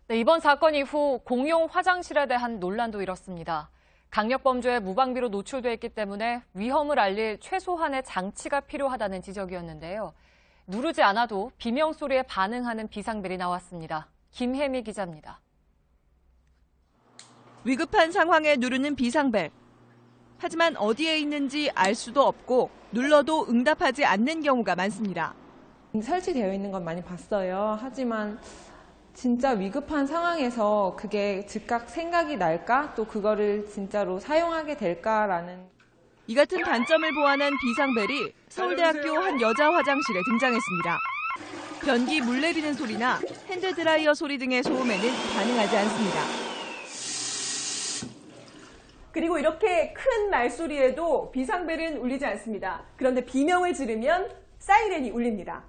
네, 이번 사건 이후 공용 화장실에 대한 논란도 일었습니다. 강력범죄에 무방비로 노출돼 있기 때문에 위험을 알릴 최소한의 장치가 필요하다는 지적이었는데요. 누르지 않아도 비명소리에 반응하는 비상벨이 나왔습니다. 김혜미 기자입니다. 위급한 상황에 누르는 비상벨. 하지만 어디에 있는지 알 수도 없고 눌러도 응답하지 않는 경우가 많습니다. 설치되어 있는 건 많이 봤어요. 하지만 진짜 위급한 상황에서 그게 즉각 생각이 날까? 또 그거를 진짜로 사용하게 될까라는. 이 같은 단점을 보완한 비상벨이 서울대학교 한 여자 화장실에 등장했습니다. 변기 물 내리는 소리나 핸드드라이어 소리 등의 소음에는 반응하지 않습니다. 그리고 이렇게 큰 말소리에도 비상벨은 울리지 않습니다. 그런데 비명을 지르면 사이렌이 울립니다.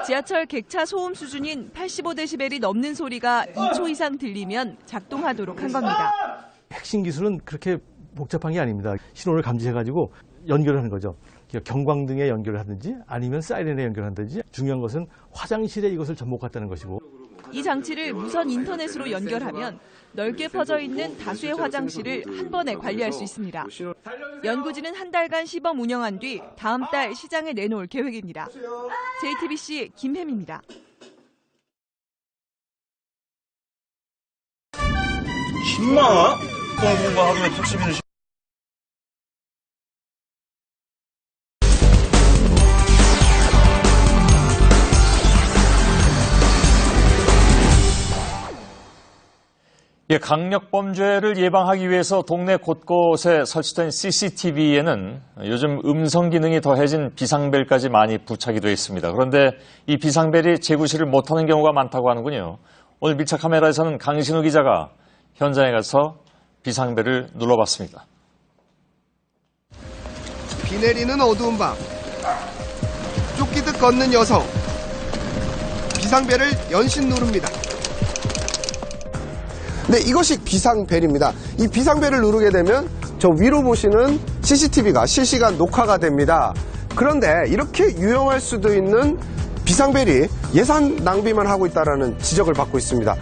지하철 객차 소음 수준인 85데시벨이 넘는 소리가 2초 이상 들리면 작동하도록 한 겁니다. 핵심 기술은 그렇게 복잡한 게 아닙니다. 신호를 감지해가지고 연결을 하는 거죠. 경광등에 연결을 하든지 아니면 사이렌에 연결하든지 중요한 것은 화장실에 이것을 접목했다는 것이고. 이 장치를 무선 인터넷으로 연결하면 넓게 퍼져 있는 다수의 화장실을 한 번에 관리할 수 있습니다. 연구진은 한 달간 시범 운영한 뒤 다음 달 시장에 내놓을 계획입니다. JTBC 김혜미입니다. 신마? 공부가 하루에 80일을 강력범죄를 예방하기 위해서 동네 곳곳에 설치된 CCTV에는 요즘 음성 기능이 더해진 비상벨까지 많이 부착이 되어 있습니다. 그런데 이 비상벨이 재구시를 못하는 경우가 많다고 하는군요. 오늘 밀착 카메라에서는 강신우 기자가 현장에 가서 비상벨을 눌러봤습니다. 비 내리는 어두운 밤, 쫓기듯 걷는 여성, 비상벨을 연신 누릅니다. 네, 이것이 비상벨입니다. 이 비상벨을 누르게 되면 저 위로 보시는 CCTV가 실시간 녹화가 됩니다. 그런데 이렇게 유용할 수도 있는 비상벨이 예산 낭비만 하고 있다는 지적을 받고 있습니다.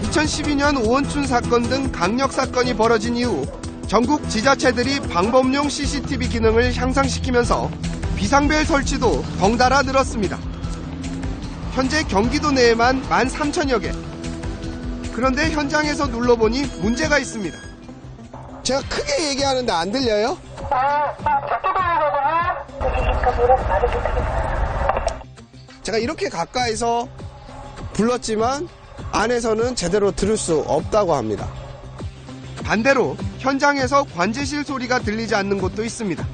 2012년 오원춘 사건 등 강력 사건이 벌어진 이후 전국 지자체들이 방범용 CCTV 기능을 향상시키면서 비상벨 설치도 덩달아 늘었습니다. 현재 경기도 내에만 13,000여 개. 그런데 현장에서 눌러보니 문제가 있습니다. 제가 크게 얘기하는데 안 들려요? 제가 이렇게 가까이서 불렀지만 안에서는 제대로 들을 수 없다고 합니다. 반대로 현장에서 관제실 소리가 들리지 않는 곳도 있습니다.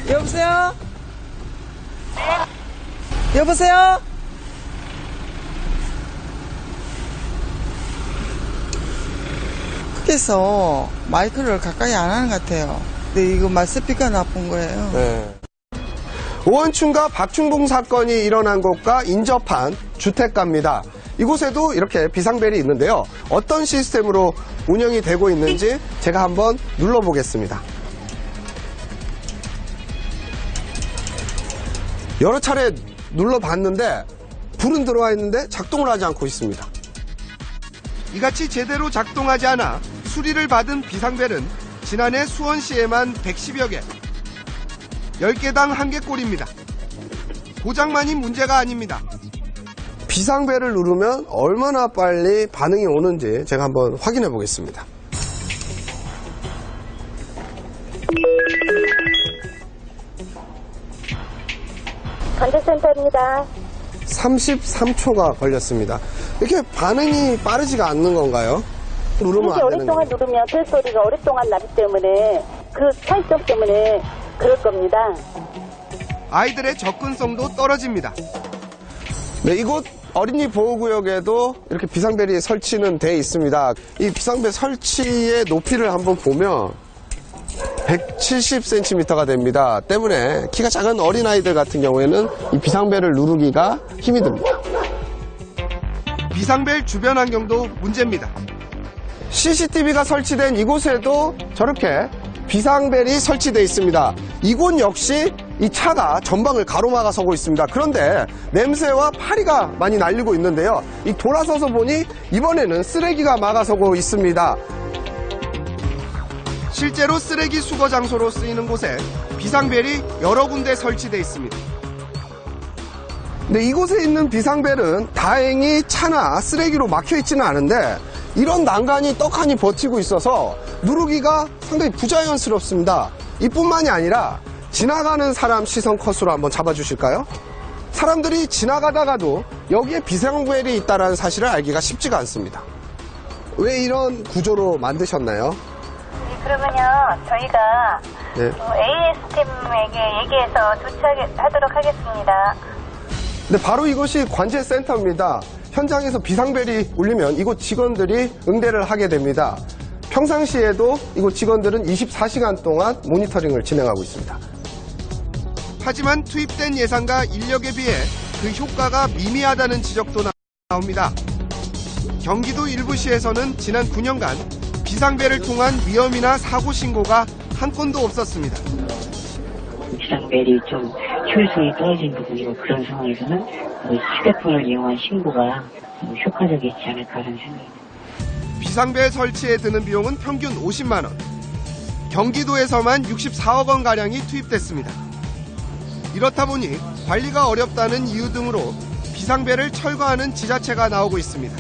여보세요? 여보세요? 그래서 마이크를 가까이 안 하는 것 같아요. 근데 이거 스피커가 나쁜 거예요. 네. 오원춘과 박충봉 사건이 일어난 곳과 인접한 주택가입니다. 이곳에도 이렇게 비상벨이 있는데요. 어떤 시스템으로 운영이 되고 있는지 제가 한번 눌러보겠습니다. 여러 차례 눌러봤는데 불은 들어와 있는데 작동을 하지 않고 있습니다. 이같이 제대로 작동하지 않아 수리를 받은 비상벨은 지난해 수원시에만 110여 개, 10개당 1개꼴입니다. 고장만이 문제가 아닙니다. 비상벨을 누르면 얼마나 빨리 반응이 오는지 제가 한번 확인해 보겠습니다. 관제센터입니다. 33초가 걸렸습니다. 이렇게 반응이 빠르지가 않는 건가요? 누르면 안 되는 거예요? 오랫동안 누르면 벨소리가 오랫동안 나기 때문에 그 차이점 때문에 그럴 겁니다. 아이들의 접근성도 떨어집니다. 네, 이곳 어린이 보호구역에도 이렇게 비상벨이 설치는 돼 있습니다. 이 비상벨 설치의 높이를 한번 보면 170cm가 됩니다. 때문에 키가 작은 어린아이들 같은 경우에는 이 비상벨을 누르기가 힘이 듭니다. 비상벨 주변 환경도 문제입니다. CCTV가 설치된 이곳에도 저렇게 비상벨이 설치되어 있습니다. 이곳 역시 이 차가 전방을 가로막아 서고 있습니다. 그런데 냄새와 파리가 많이 날리고 있는데요. 이 돌아서서 보니 이번에는 쓰레기가 막아서고 있습니다. 실제로 쓰레기 수거 장소로 쓰이는 곳에 비상벨이 여러 군데 설치되어 있습니다. 근데 이곳에 있는 비상벨은 다행히 차나 쓰레기로 막혀 있지는 않은데 이런 난간이 떡하니 버티고 있어서 누르기가 상당히 부자연스럽습니다. 이뿐만이 아니라 지나가는 사람 시선 컷으로 한번 잡아주실까요? 사람들이 지나가다가도 여기에 비상벨이 있다는 사실을 알기가 쉽지가 않습니다. 왜 이런 구조로 만드셨나요? 그러면요, 저희가 AS팀에게 얘기해서 조치하도록 하겠습니다. 네, 바로 이것이 관제센터입니다. 현장에서 비상벨이 울리면 이곳 직원들이 응대를 하게 됩니다. 평상시에도 이곳 직원들은 24시간 동안 모니터링을 진행하고 있습니다. 하지만 투입된 예산과 인력에 비해 그 효과가 미미하다는 지적도 나옵니다. 경기도 일부 시에서는 지난 9년간 비상벨을 통한 위험이나 사고 신고가 한 건도 없었습니다. 비상벨이 좀 효율성이 떨어진 부분이고 그런 상황에서는 휴대폰을 이용한 신고가 효과적이지 않을까라는 생각입니다. 비상벨 설치에 드는 비용은 평균 50만 원. 경기도에서만 64억 원가량이 투입됐습니다. 이렇다 보니 관리가 어렵다는 이유 등으로 비상벨을 철거하는 지자체가 나오고 있습니다.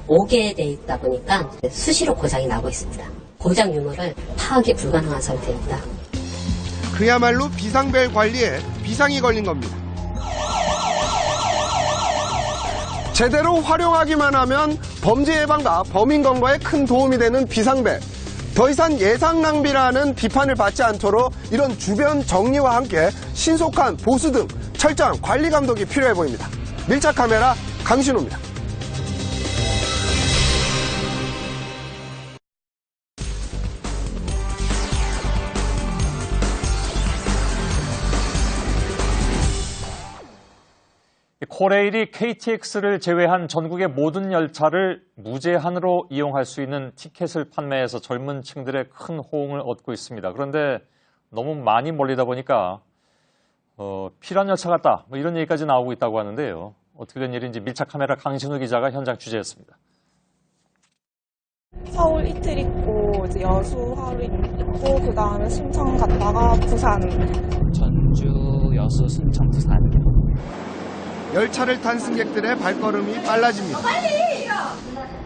오게 돼 있다 보니까 수시로 고장이 나고 있습니다. 고장 유무를 파악이 불가능한 상태입니다. 그야말로 비상벨 관리에 비상이 걸린 겁니다. 제대로 활용하기만 하면 범죄 예방과 범인 검거에 큰 도움이 되는 비상벨. 더 이상 예산 낭비라는 비판을 받지 않도록 이런 주변 정리와 함께 신속한 보수 등 철저한 관리 감독이 필요해 보입니다. 밀착 카메라 강신호입니다. 코레일이 KTX를 제외한 전국의 모든 열차를 무제한으로 이용할 수 있는 티켓을 판매해서 젊은 층들의 큰 호응을 얻고 있습니다. 그런데 너무 많이 몰리다 보니까 필요한 열차 같다 이런 얘기까지 나오고 있다고 하는데요. 어떻게 된 일인지 밀착 카메라 강신우 기자가 현장 취재했습니다. 서울 이틀 있고 이제 여수 하루 있고 그 다음에 순천 갔다가 부산. 전주, 여수, 순천, 부산. 열차를 탄 승객들의 발걸음이 빨라집니다.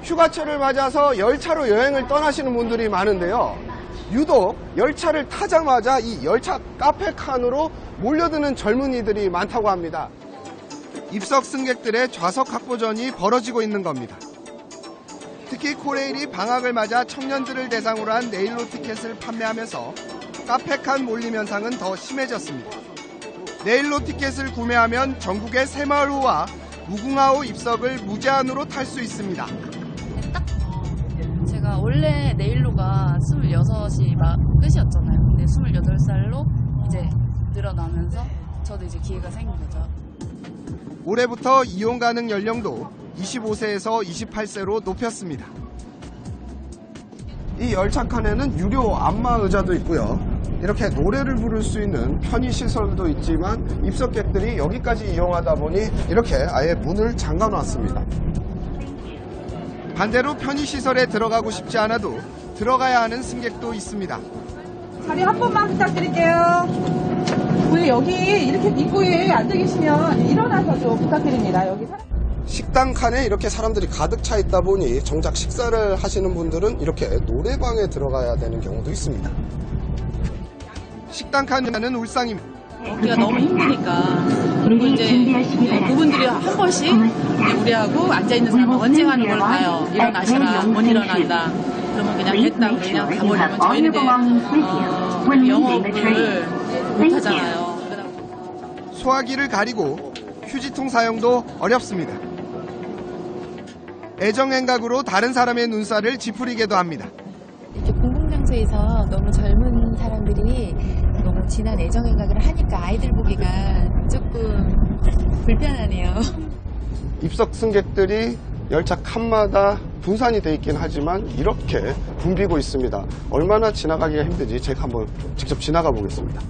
휴가철을 맞아서 열차로 여행을 떠나시는 분들이 많은데요. 유독 열차를 타자마자 이 열차 카페 칸으로 몰려드는 젊은이들이 많다고 합니다. 입석 승객들의 좌석 확보전이 벌어지고 있는 겁니다. 특히 코레일이 방학을 맞아 청년들을 대상으로 한 네일로 티켓을 판매하면서 카페 칸 몰림 현상은 더 심해졌습니다. 네일로 티켓을 구매하면 전국의 새마을호와 무궁화호 입석을 무제한으로 탈 수 있습니다. 제가 원래 네일로가 26이 끝이었잖아요. 근데 28살로 이제 늘어나면서 저도 이제 기회가 생긴 거죠. 올해부터 이용 가능 연령도 25세에서 28세로 높였습니다. 이 열차 칸에는 유료 안마 의자도 있고요. 이렇게 노래를 부를 수 있는 편의시설도 있지만 입석객들이 여기까지 이용하다 보니 이렇게 아예 문을 잠가놨습니다. 반대로 편의시설에 들어가고 싶지 않아도 들어가야 하는 승객도 있습니다. 자리 한 번만 부탁드릴게요. 우리 여기 이렇게 입구에 앉아 계시면 일어나서 좀 부탁드립니다. 여기 식당 칸에 이렇게 사람들이 가득 차 있다 보니 정작 식사를 하시는 분들은 이렇게 노래방에 들어가야 되는 경우도 있습니다. 식당 칸에는 울상입니다. 우리가 너무 힘드니까. 그리고 이제 그분들이 한 번씩 우리하고 앉아있는 사람은 언제 가는 걸 봐요. 일어나시라, 못 일어난다. 그러면 그냥 됐다, 그냥 가버리면 저희는 영업을 못하잖아요. 소화기를 가리고 휴지통 사용도 어렵습니다. 애정행각으로 다른 사람의 눈살을 찌푸리게도 합니다. 이렇게 공공장소에서 너무 젊은 사람들이 너무 진한 애정행각을 하니까 아이들 보기가 조금 불편하네요. 입석 승객들이 열차 칸마다 분산이 돼 있긴 하지만 이렇게 붐비고 있습니다. 얼마나 지나가기가 힘든지 제가 한번 직접 지나가 보겠습니다.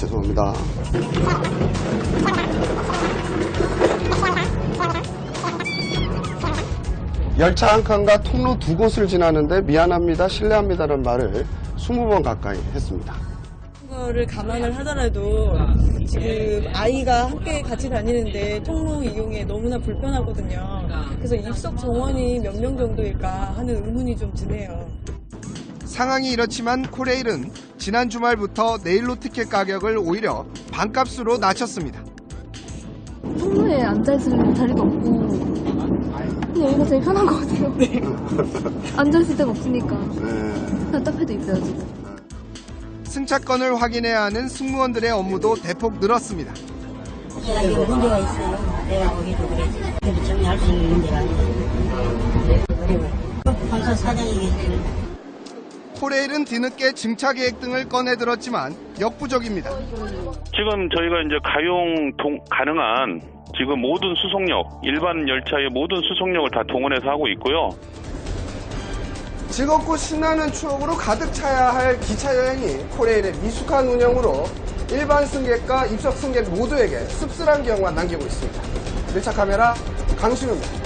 죄송합니다. 열차 한 칸과 통로 두 곳을 지나는데 미안합니다, 실례합니다라는 말을 20번 가까이 했습니다. 거를 감안을 하더라도 지금 아이가 함께 같이 다니는데 통로 이용에 너무나 불편하거든요. 그래서 입석 정원이 몇 명 정도일까 하는 의문이 좀 드네요. 상황이 이렇지만 코레일은 지난 주말부터 내일로 티켓 가격을 오히려 반값으로 낮췄습니다. 통로에 앉아있을 자리가 없고 여기가 제일 편한 것 같아요. 앉아있을 데가 없으니까 답답해도 있어요 지금. 승차권을 확인해야 하는 승무원들의 업무도 대폭 늘었습니다. 제가 이거 문제가 있어요. 내가 거기도 그래. 그래도 정리할 수 있는 문제가 아니에요. 그리고 본사 사장이 계시죠. 코레일은 뒤늦게 증차 계획 등을 꺼내들었지만 역부족입니다. 지금 저희가 이제 가능한 지금 모든 수송역, 일반 열차의 모든 수송역을 다 동원해서 하고 있고요. 즐겁고 신나는 추억으로 가득 차야 할 기차 여행이 코레일의 미숙한 운영으로 일반 승객과 입석 승객 모두에게 씁쓸한 기억만 남기고 있습니다. 열차 카메라 강신우입니다.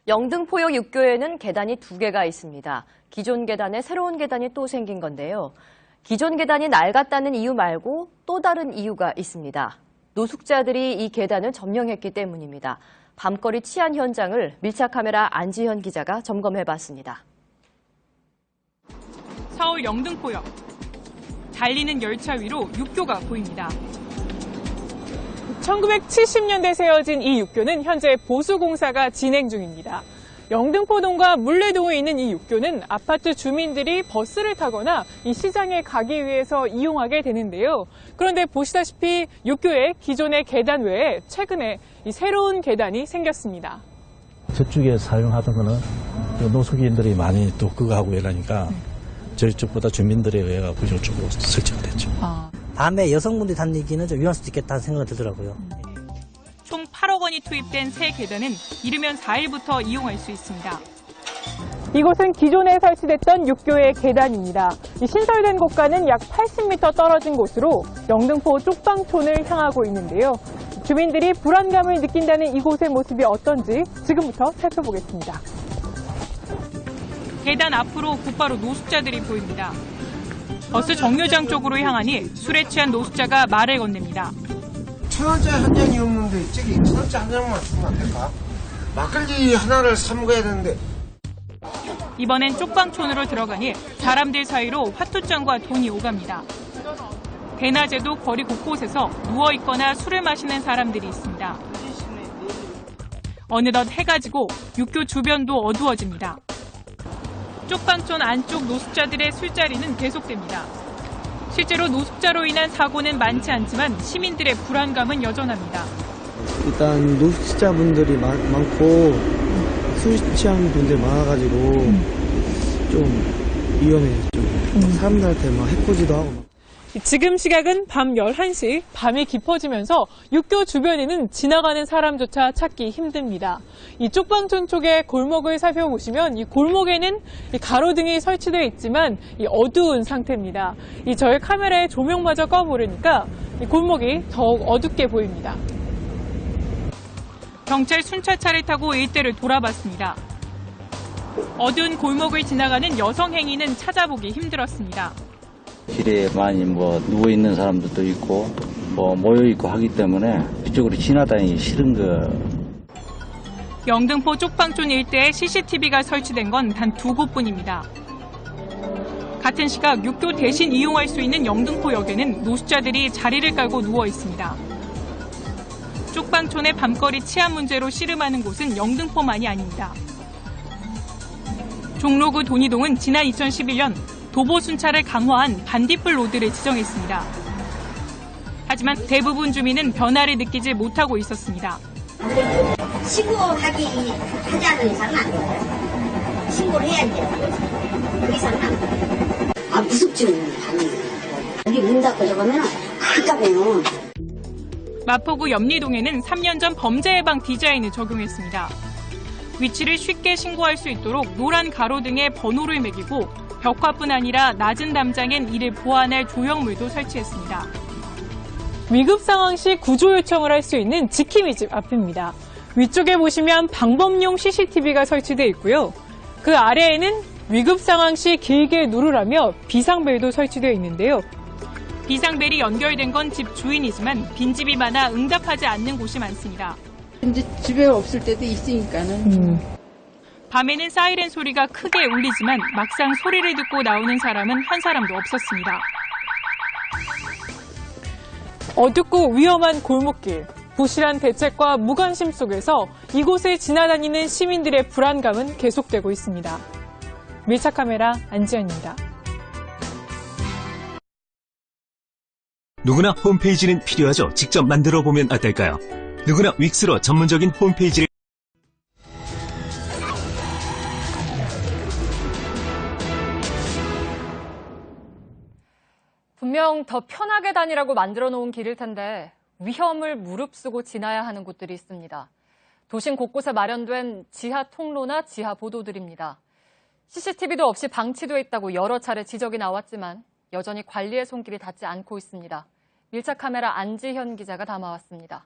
영등포역 육교에는 계단이 2개가 있습니다. 기존 계단에 새로운 계단이 또 생긴 건데요. 기존 계단이 낡았다는 이유 말고 또 다른 이유가 있습니다. 노숙자들이 이 계단을 점령했기 때문입니다. 밤거리 치안 현장을 밀착카메라 안지현 기자가 점검해봤습니다. 서울 영등포역. 달리는 열차 위로 육교가 보입니다. 1970년대 세워진 이 육교는 현재 보수공사가 진행 중입니다. 영등포동과 물레동에 있는 이 육교는 아파트 주민들이 버스를 타거나 이 시장에 가기 위해서 이용하게 되는데요. 그런데 보시다시피 육교의 기존의 계단 외에 최근에 이 새로운 계단이 생겼습니다. 저쪽에 사용하던 거는 노숙인들이 많이 또 그거 하고 이러니까 저희 쪽보다 주민들에 의해 이쪽으로 설정됐죠. 밤에 여성분들이 다니기는 좀 위험할 수도 있겠다는 생각이 들더라고요. 총 8억 원이 투입된 새 계단은 이르면 4일부터 이용할 수 있습니다. 이곳은 기존에 설치됐던 육교의 계단입니다. 이 신설된 곳과는 약 80m 떨어진 곳으로 영등포 쪽방촌을 향하고 있는데요. 주민들이 불안감을 느낀다는 이곳의 모습이 어떤지 지금부터 살펴보겠습니다. 계단 앞으로 곧바로 노숙자들이 보입니다. 버스 정류장 쪽으로 향하니 술에 취한 노숙자가 말을 건넵니다. 1,000원짜리 한 잔이 없는데 저기 1,000원짜리 한 잔만 주면 안 될까? 막걸리 하나를 사 먹어야 되는데. 이번엔 쪽방촌으로 들어가니 사람들 사이로 화투장과 돈이 오갑니다. 대낮에도 거리 곳곳에서 누워있거나 술을 마시는 사람들이 있습니다. 어느덧 해가 지고 육교 주변도 어두워집니다. 쪽방촌 안쪽 노숙자들의 술자리는 계속됩니다. 실제로 노숙자로 인한 사고는 많지 않지만 시민들의 불안감은 여전합니다. 일단 노숙자분들이 많고 술 취한 분들 많아가지고 좀 위험해요. 좀 사람들한테 막 해코지도 하고. 지금 시각은 밤 11시, 밤이 깊어지면서 육교 주변에는 지나가는 사람조차 찾기 힘듭니다. 이 쪽방촌 쪽의 골목을 살펴보시면 이 골목에는 이 가로등이 설치되어 있지만 이 어두운 상태입니다. 이 저의 카메라에 조명마저 꺼부르니까 이 골목이 더욱 어둡게 보입니다. 경찰 순찰차를 타고 일대를 돌아봤습니다. 어두운 골목을 지나가는 여성 행위는 찾아보기 힘들었습니다. 길에 많이 누워있는 사람들도 있고 모여있고 하기 때문에 이쪽으로 지나다니기 싫은 거. 영등포 쪽방촌 일대에 CCTV가 설치된 건 단 2곳뿐입니다. 같은 시각 육교 대신 이용할 수 있는 영등포역에는 노숙자들이 자리를 깔고 누워 있습니다. 쪽방촌의 밤거리 치안 문제로 씨름하는 곳은 영등포만이 아닙니다. 종로구 돈이동은 지난 2011년 도보 순찰을 강화한 반딧불 로드를 지정했습니다. 하지만 대부분 주민은 변화를 느끼지 못하고 있었습니다. 신고하지 않는 이상은 안 돼요. 신고를 해야 돼요. 그 이상은 안 돼요. 무섭지. 여기 문 닫고 저거면 깜깜해요. 마포구 염리동에는 3년 전 범죄 예방 디자인을 적용했습니다. 위치를 쉽게 신고할 수 있도록 노란 가로 등의 번호를 매기고 벽화뿐 아니라 낮은 담장엔 이를 보완할 조형물도 설치했습니다. 위급 상황 시 구조 요청을 할 수 있는 지킴이 집 앞입니다. 위쪽에 보시면 방범용 CCTV가 설치되어 있고요. 그 아래에는 위급 상황 시 길게 누르라며 비상벨도 설치되어 있는데요. 비상벨이 연결된 건 집 주인이지만 빈집이 많아 응답하지 않는 곳이 많습니다. 이제 집에 없을 때도 있으니까는. 밤에는 사이렌 소리가 크게 울리지만 막상 소리를 듣고 나오는 사람은 한 사람도 없었습니다. 어둡고 위험한 골목길, 부실한 대책과 무관심 속에서 이곳을 지나다니는 시민들의 불안감은 계속되고 있습니다. 밀착카메라 안지연입니다. 누구나 홈페이지는 필요하죠. 직접 만들어 보면 어떨까요? 누구나 윅스로 전문적인 홈페이지를 분명 더 편하게 다니라고 만들어 놓은 길일 텐데 위험을 무릅쓰고 지나야 하는 곳들이 있습니다. 도심 곳곳에 마련된 지하 통로나 지하 보도들입니다. CCTV도 없이 방치돼 있다고 여러 차례 지적이 나왔지만 여전히 관리의 손길이 닿지 않고 있습니다. 밀착카메라 안지현 기자가 담아왔습니다.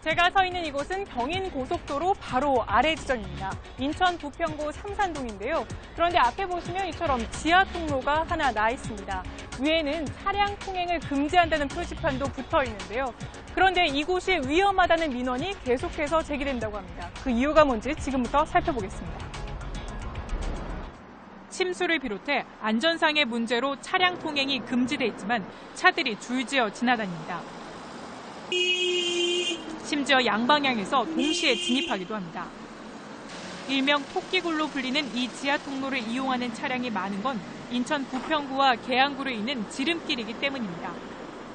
제가 서 있는 이곳은 경인고속도로 바로 아래 지점입니다. 인천 부평구 삼산동인데요. 그런데 앞에 보시면 이처럼 지하 통로가 하나 나 있습니다. 위에는 차량 통행을 금지한다는 표지판도 붙어 있는데요. 그런데 이곳이 위험하다는 민원이 계속해서 제기된다고 합니다. 그 이유가 뭔지 지금부터 살펴보겠습니다. 침수를 비롯해 안전상의 문제로 차량 통행이 금지돼 있지만 차들이 줄지어 지나다닙니다. 심지어 양방향에서 동시에 진입하기도 합니다. 일명 토끼굴로 불리는 이 지하 통로를 이용하는 차량이 많은 건 인천 부평구와 계양구를 잇는 지름길이기 때문입니다.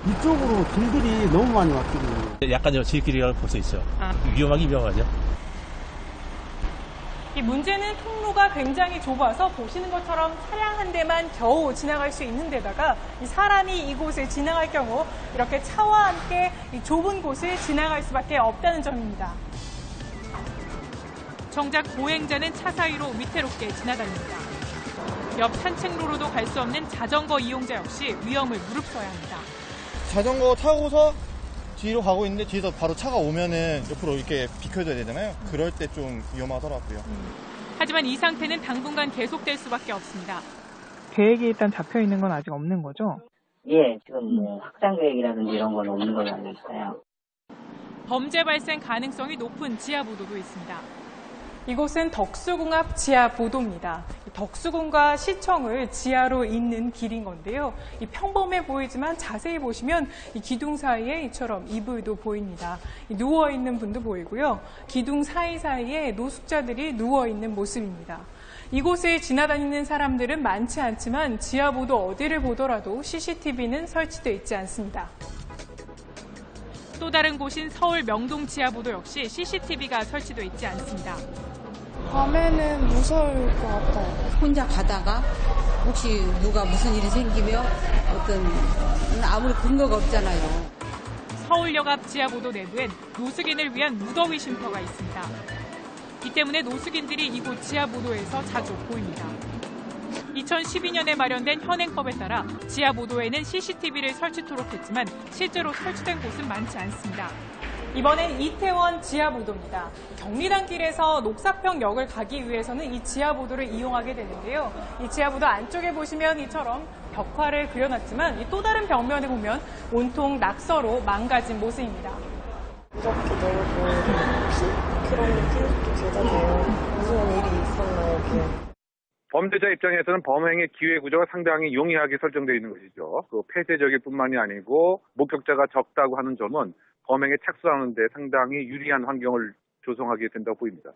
이쪽으로 길들이 너무 많이 왔거든요. 약간 저 지름길이라고 볼 수 있어요. 위험하긴 위험하죠. 이 문제는 통로가 굉장히 좁아서 보시는 것처럼 차량 한 대만 겨우 지나갈 수 있는 데다가 이 사람이 이곳을 지나갈 경우 이렇게 차와 함께 이 좁은 곳을 지나갈 수밖에 없다는 점입니다. 정작 보행자는 차 사이로 위태롭게 지나다닙니다. 옆 산책로로도 갈 수 없는 자전거 이용자 역시 위험을 무릅써야 합니다. 자전거 타고서 뒤로 가고 있는데 뒤에서 바로 차가 오면은 옆으로 이렇게 비켜줘야 되잖아요. 그럴 때 좀 위험하더라고요. 하지만 이 상태는 당분간 계속될 수밖에 없습니다. 계획이 일단 잡혀 있는 건 아직 없는 거죠? 예, 지금 뭐 확장 계획이라든지 이런 건 없는 걸로 알고 있어요. 범죄 발생 가능성이 높은 지하보도도 있습니다. 이곳은 덕수궁 앞 지하보도입니다. 덕수궁과 시청을 지하로 잇는 길인 건데요. 이 평범해 보이지만 자세히 보시면 이 기둥 사이에 이처럼 이불도 보입니다. 누워있는 분도 보이고요. 기둥 사이사이에 노숙자들이 누워있는 모습입니다. 이곳을 지나다니는 사람들은 많지 않지만 지하보도 어디를 보더라도 CCTV는 설치되어 있지 않습니다. 또 다른 곳인 서울 명동 지하보도 역시 CCTV가 설치되어 있지 않습니다. 밤에는 무서울 것 같아요. 혼자 가다가 혹시 누가 무슨 일이 생기면 아무리 근거가 없잖아요. 서울역 앞 지하보도 내부엔 노숙인을 위한 무더위 쉼터가 있습니다. 이 때문에 노숙인들이 이곳 지하보도에서 자주 보입니다. 2012년에 마련된 현행법에 따라 지하보도에는 CCTV를 설치토록 했지만 실제로 설치된 곳은 많지 않습니다. 이번엔 이태원 지하보도입니다. 경리단길에서 녹사평역을 가기 위해서는 이 지하보도를 이용하게 되는데요. 이 지하보도 안쪽에 보시면 이처럼 벽화를 그려놨지만 또 다른 벽면에 보면 온통 낙서로 망가진 모습입니다. 무섭게 되고 그런 느낌도 들잖아요. 무슨 일이 있었나 범죄자 입장에서는 범행의 기회 구조가 상당히 용이하게 설정되어 있는 것이죠. 그 폐쇄적일 뿐만이 아니고 목격자가 적다고 하는 점은 범행에 착수하는 데 상당히 유리한 환경을 조성하게 된다고 보입니다.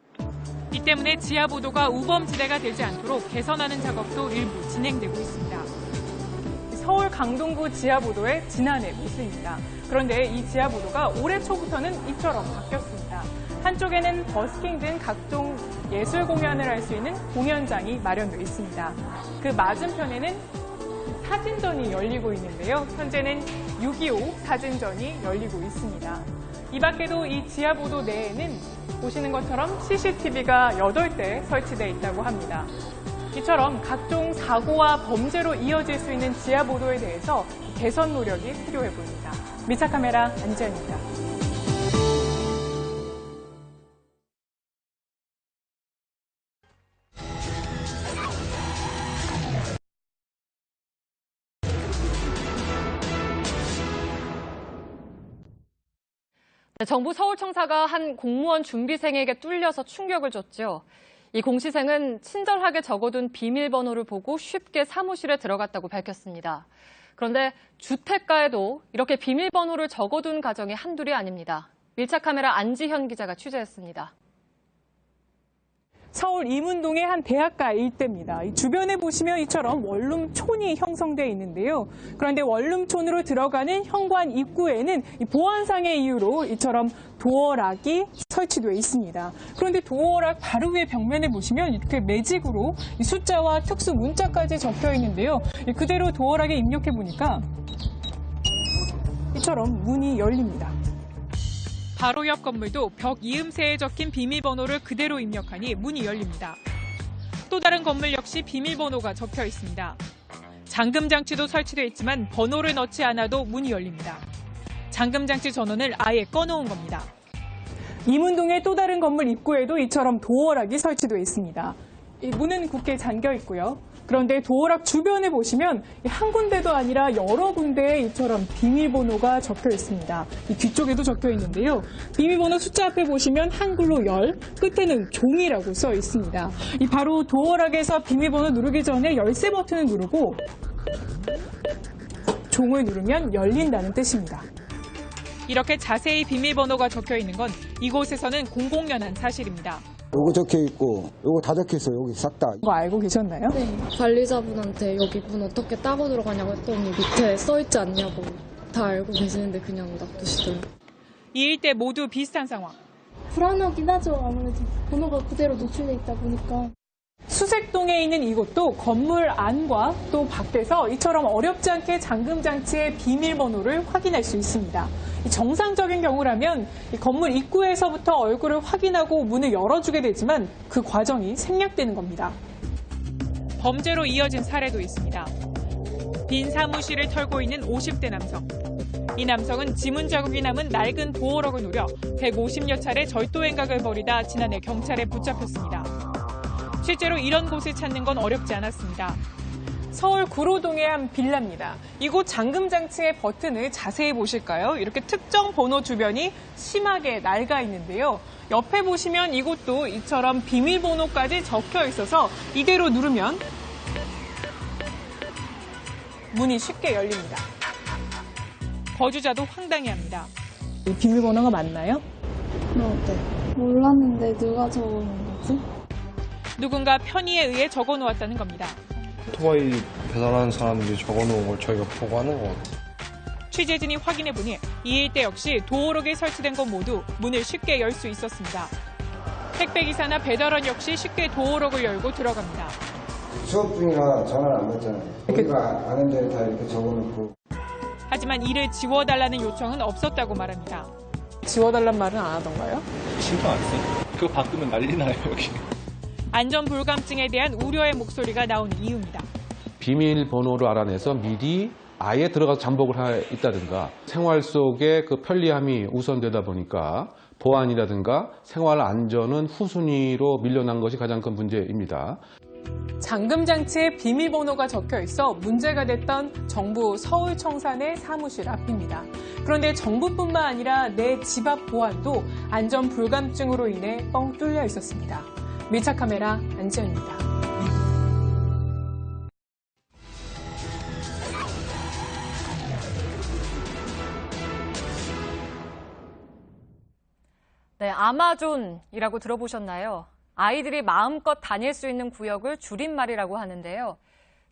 이 때문에 지하보도가 우범지대가 되지 않도록 개선하는 작업도 일부 진행되고 있습니다. 서울 강동구 지하보도의 지난해 모습입니다. 그런데 이 지하보도가 올해 초부터는 이처럼 바뀌었습니다. 한쪽에는 버스킹 등 각종 예술 공연을 할 수 있는 공연장이 마련되어 있습니다. 그 맞은편에는 사진전이 열리고 있는데요. 현재는 6.25 사진전이 열리고 있습니다. 이 밖에도 이 지하보도 내에는 보시는 것처럼 CCTV가 8대 설치되어 있다고 합니다. 이처럼 각종 사고와 범죄로 이어질 수 있는 지하보도에 대해서 개선 노력이 필요해 보입니다. 밀착카메라 안지연입니다. 정부 서울청사가 한 공무원 준비생에게 뚫려서 충격을 줬죠. 이 공시생은 친절하게 적어둔 비밀번호를 보고 쉽게 사무실에 들어갔다고 밝혔습니다. 그런데 주택가에도 이렇게 비밀번호를 적어둔 가정이 한둘이 아닙니다. 밀착카메라 안지현 기자가 취재했습니다. 서울 이문동의 한 대학가 일대입니다. 이 주변에 보시면 이처럼 원룸촌이 형성되어 있는데요. 그런데 원룸촌으로 들어가는 현관 입구에는 이 보안상의 이유로 이처럼 도어락이 설치되어 있습니다. 그런데 도어락 바로 위에 벽면에 보시면 이렇게 매직으로 이 숫자와 특수 문자까지 적혀 있는데요. 그대로 도어락에 입력해 보니까 이처럼 문이 열립니다. 바로 옆 건물도 벽 이음새에 적힌 비밀번호를 그대로 입력하니 문이 열립니다. 또 다른 건물 역시 비밀번호가 적혀 있습니다. 잠금장치도 설치되어 있지만 번호를 넣지 않아도 문이 열립니다. 잠금장치 전원을 아예 꺼놓은 겁니다. 이문동의 또 다른 건물 입구에도 이처럼 도어락이 설치되어 있습니다. 이 문은 굳게 잠겨 있고요. 그런데 도어락 주변에 보시면 한 군데도 아니라 여러 군데에 이처럼 비밀번호가 적혀 있습니다. 이 뒤쪽에도 적혀 있는데요. 비밀번호 숫자 앞에 보시면 한글로 열, 끝에는 종이라고 써 있습니다. 이 바로 도어락에서 비밀번호 누르기 전에 열쇠 버튼을 누르고 종을 누르면 열린다는 뜻입니다. 이렇게 자세히 비밀번호가 적혀 있는 건 이곳에서는 공공연한 사실입니다. 요거 적혀 있고 요거 다 적혀 있어요. 여기 싹 다. 이거 알고 계셨나요? 네. 관리자분한테 여기 문 어떻게 따고 들어가냐고 했더니 밑에 써있지 않냐고 다 알고 계시는데 그냥 놔두시더라고요. 이 일대 모두 비슷한 상황. 불안하긴 하죠. 아무래도 번호가 그대로 노출돼 있다 보니까. 수색동에 있는 이곳도 건물 안과 또 밖에서 이처럼 어렵지 않게 잠금장치의 비밀번호를 확인할 수 있습니다. 정상적인 경우라면 건물 입구에서부터 얼굴을 확인하고 문을 열어주게 되지만 그 과정이 생략되는 겁니다. 범죄로 이어진 사례도 있습니다. 빈 사무실을 털고 있는 50대 남성. 이 남성은 지문 자국이 남은 낡은 도어락을 노려 150여 차례 절도 행각을 벌이다 지난해 경찰에 붙잡혔습니다. 실제로 이런 곳을 찾는 건 어렵지 않았습니다. 서울 구로동의 한 빌라입니다. 이곳 잠금장치의 버튼을 자세히 보실까요? 이렇게 특정 번호 주변이 심하게 낡아 있는데요. 옆에 보시면 이곳도 이처럼 비밀번호까지 적혀 있어서 이대로 누르면 문이 쉽게 열립니다. 거주자도 황당해합니다. 이 비밀번호가 맞나요? 네. 몰랐는데 누가 적어놓은 거지? 누군가 편의에 의해 적어놓았다는 겁니다. 오토바이 배달하는 사람들이 적어놓은 걸 저희가 보고 하는 것 같아요. 취재진이 확인해보니 이 일대 역시 도어락에 설치된 건 모두 문을 쉽게 열 수 있었습니다. 택배기사나 배달원 역시 쉽게 도어락을 열고 들어갑니다. 수업 중이라 전화를 안 받잖아요. 우리가 아는 데를 다 이렇게 적어놓고. 하지만 이를 지워달라는 요청은 없었다고 말합니다. 지워달란 말은 안 하던가요? 신경 안 써요. 그거 바꾸면 난리 나요, 여기. 안전불감증에 대한 우려의 목소리가 나오는 이유입니다. 비밀번호를 알아내서 미리 아예 들어가서 잠복을 있다든가 생활 속에 그 편리함이 우선되다 보니까 보안이라든가 생활 안전은 후순위로 밀려난 것이 가장 큰 문제입니다. 잠금장치에 비밀번호가 적혀 있어 문제가 됐던 정부 서울청사 내 사무실 앞입니다. 그런데 정부뿐만 아니라 내 집 앞 보안도 안전불감증으로 인해 뻥 뚫려 있었습니다. 밀착카메라 안지연입니다. 네, 아마존이라고 들어보셨나요? 아이들이 마음껏 다닐 수 있는 구역을 줄임말이라고 하는데요.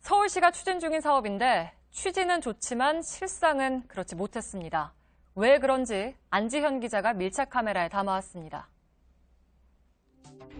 서울시가 추진 중인 사업인데 취지는 좋지만 실상은 그렇지 못했습니다. 왜 그런지 안지현 기자가 밀착 카메라에 담아왔습니다.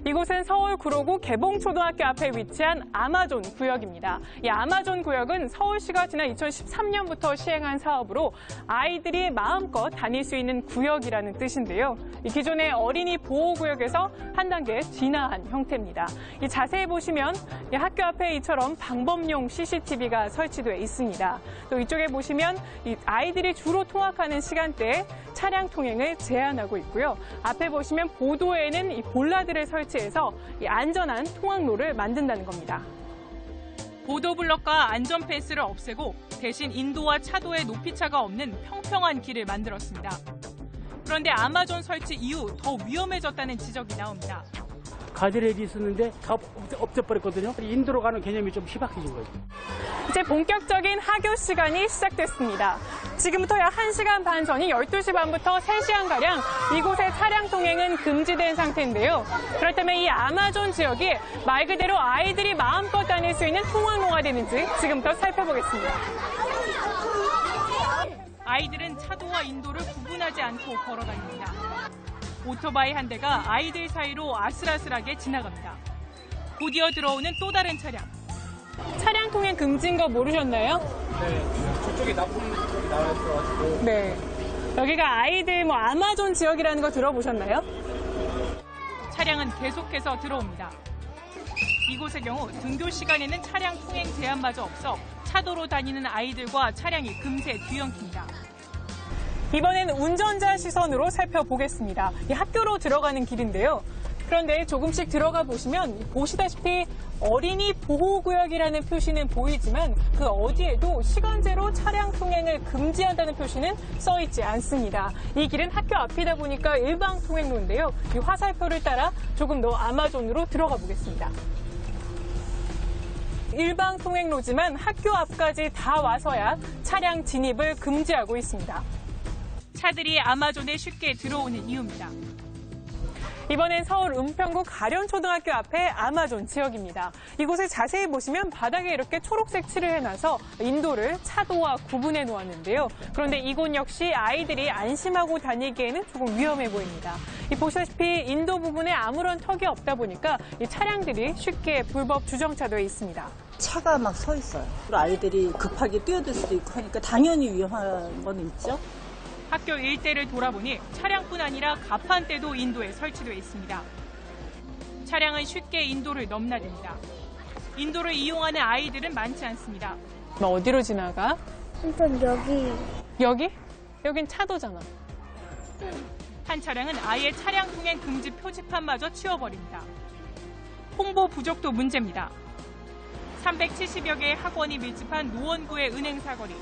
이곳은 서울 구로구 개봉초등학교 앞에 위치한 아마존 구역입니다. 이 아마존 구역은 서울시가 지난 2013년부터 시행한 사업으로 아이들이 마음껏 다닐 수 있는 구역이라는 뜻인데요. 이 기존의 어린이 보호구역에서 한 단계 진화한 형태입니다. 이 자세히 보시면 이 학교 앞에 이처럼 방범용 CCTV가 설치되어 있습니다. 또 이쪽에 보시면 이 아이들이 주로 통학하는 시간대에 차량 통행을 제한하고 있고요. 앞에 보시면 보도에는 이 볼라드를 설치해서 이 안전한 통학로를 만든다는 겁니다. 보도 블럭과 안전 펜스를 없애고 대신 인도와 차도에 높이차가 없는 평평한 길을 만들었습니다. 그런데 아마존 설치 이후 더 위험해졌다는 지적이 나옵니다. 가드레일이 있었는데 다 없애버렸거든요. 인도로 가는 개념이 좀 희박해진 거죠. 이제 본격적인 하교 시간이 시작됐습니다. 지금부터 약 1시간 반 전인 12시 반부터 3시간가량 이곳의 차량 통행은 금지된 상태인데요. 그렇다면 이 아마존 지역이 말 그대로 아이들이 마음껏 다닐 수 있는 통학로가 되는지 지금부터 살펴보겠습니다. 아이들은 차도와 인도를 구분하지 않고 걸어다닙니다. 오토바이 한 대가 아이들 사이로 아슬아슬하게 지나갑니다. 곧이어 들어오는 또 다른 차량. 차량 통행 금지인 거 모르셨나요? 네, 저쪽에 나쁜 쪽이 나와 있어가지고. 네. 여기가 아이들 아마존 지역이라는 거 들어보셨나요? 차량은 계속해서 들어옵니다. 이곳의 경우 등교 시간에는 차량 통행 제한마저 없어 차도로 다니는 아이들과 차량이 금세 뒤엉킵니다. 이번엔 운전자 시선으로 살펴보겠습니다. 이 학교로 들어가는 길인데요. 그런데 조금씩 들어가 보시면 보시다시피 어린이 보호구역이라는 표시는 보이지만 그 어디에도 시간제로 차량 통행을 금지한다는 표시는 써있지 않습니다. 이 길은 학교 앞이다 보니까 일방 통행로인데요. 이 화살표를 따라 조금 더 아마존으로 들어가 보겠습니다. 일방 통행로지만 학교 앞까지 다 와서야 차량 진입을 금지하고 있습니다. 차들이 아마존에 쉽게 들어오는 이유입니다. 이번엔 서울 은평구 가련초등학교 앞에 아마존 지역입니다. 이곳을 자세히 보시면 바닥에 이렇게 초록색 칠을 해놔서 인도를 차도와 구분해 놓았는데요. 그런데 이곳 역시 아이들이 안심하고 다니기에는 조금 위험해 보입니다. 보시다시피 인도 부분에 아무런 턱이 없다 보니까 이 차량들이 쉽게 불법 주정차되어 있습니다. 차가 막 서 있어요. 아이들이 급하게 뛰어들 수도 있고 하니까 당연히 위험한 건 있죠. 학교 일대를 돌아보니 차량뿐 아니라 가판대도 인도에 설치되어 있습니다. 차량은 쉽게 인도를 넘나듭니다. 인도를 이용하는 아이들은 많지 않습니다. 어디로 지나가? 일단 여기. 여기? 여긴 차도잖아. 한 차량은 아예 차량 통행 금지 표지판마저 치워버립니다. 홍보 부족도 문제입니다. 370여 개의 학원이 밀집한 노원구의 은행 사거리.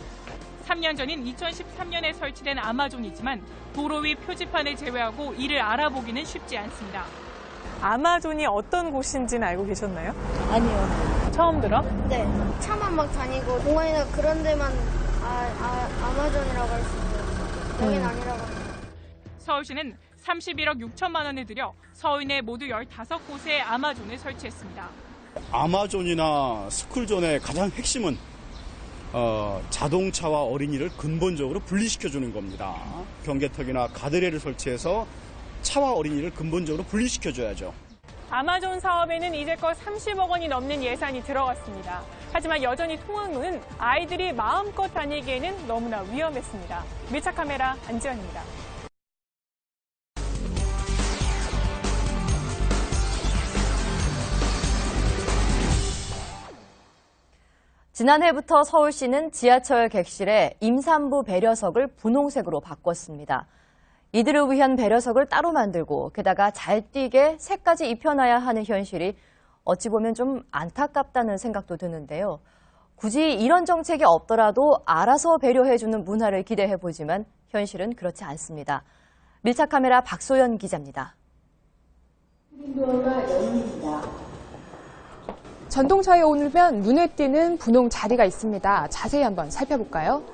3년 전인 2013년에 설치된 아마존이지만 도로 위 표지판을 제외하고 이를 알아보기는 쉽지 않습니다. 아마존이 어떤 곳인지는 알고 계셨나요? 아니요. 처음 들어? 네. 차만 막 다니고 공원이나 그런 데만 아마존이라고 할 수 있어요. 여긴 아니라고. 서울시는 31억 6천만 원을 들여 서울 내 모두 15곳에 아마존을 설치했습니다. 아마존이나 스쿨존의 가장 핵심은 자동차와 어린이를 근본적으로 분리시켜주는 겁니다. 경계턱이나 가드레일을 설치해서 차와 어린이를 근본적으로 분리시켜줘야죠. 아마존 사업에는 이제껏 30억 원이 넘는 예산이 들어갔습니다. 하지만 여전히 통학로는 아이들이 마음껏 다니기에는 너무나 위험했습니다. 밀착 카메라 안지연입니다. 지난해부터 서울시는 지하철 객실에 임산부 배려석을 분홍색으로 바꿨습니다. 이들을 위한 배려석을 따로 만들고 게다가 잘 뛰게 색까지 입혀놔야 하는 현실이 어찌 보면 좀 안타깝다는 생각도 드는데요. 굳이 이런 정책이 없더라도 알아서 배려해주는 문화를 기대해보지만 현실은 그렇지 않습니다. 밀착 카메라 박소연 기자입니다. 전동차에 오르면 눈에 띄는 분홍 자리가 있습니다. 자세히 한번 살펴볼까요?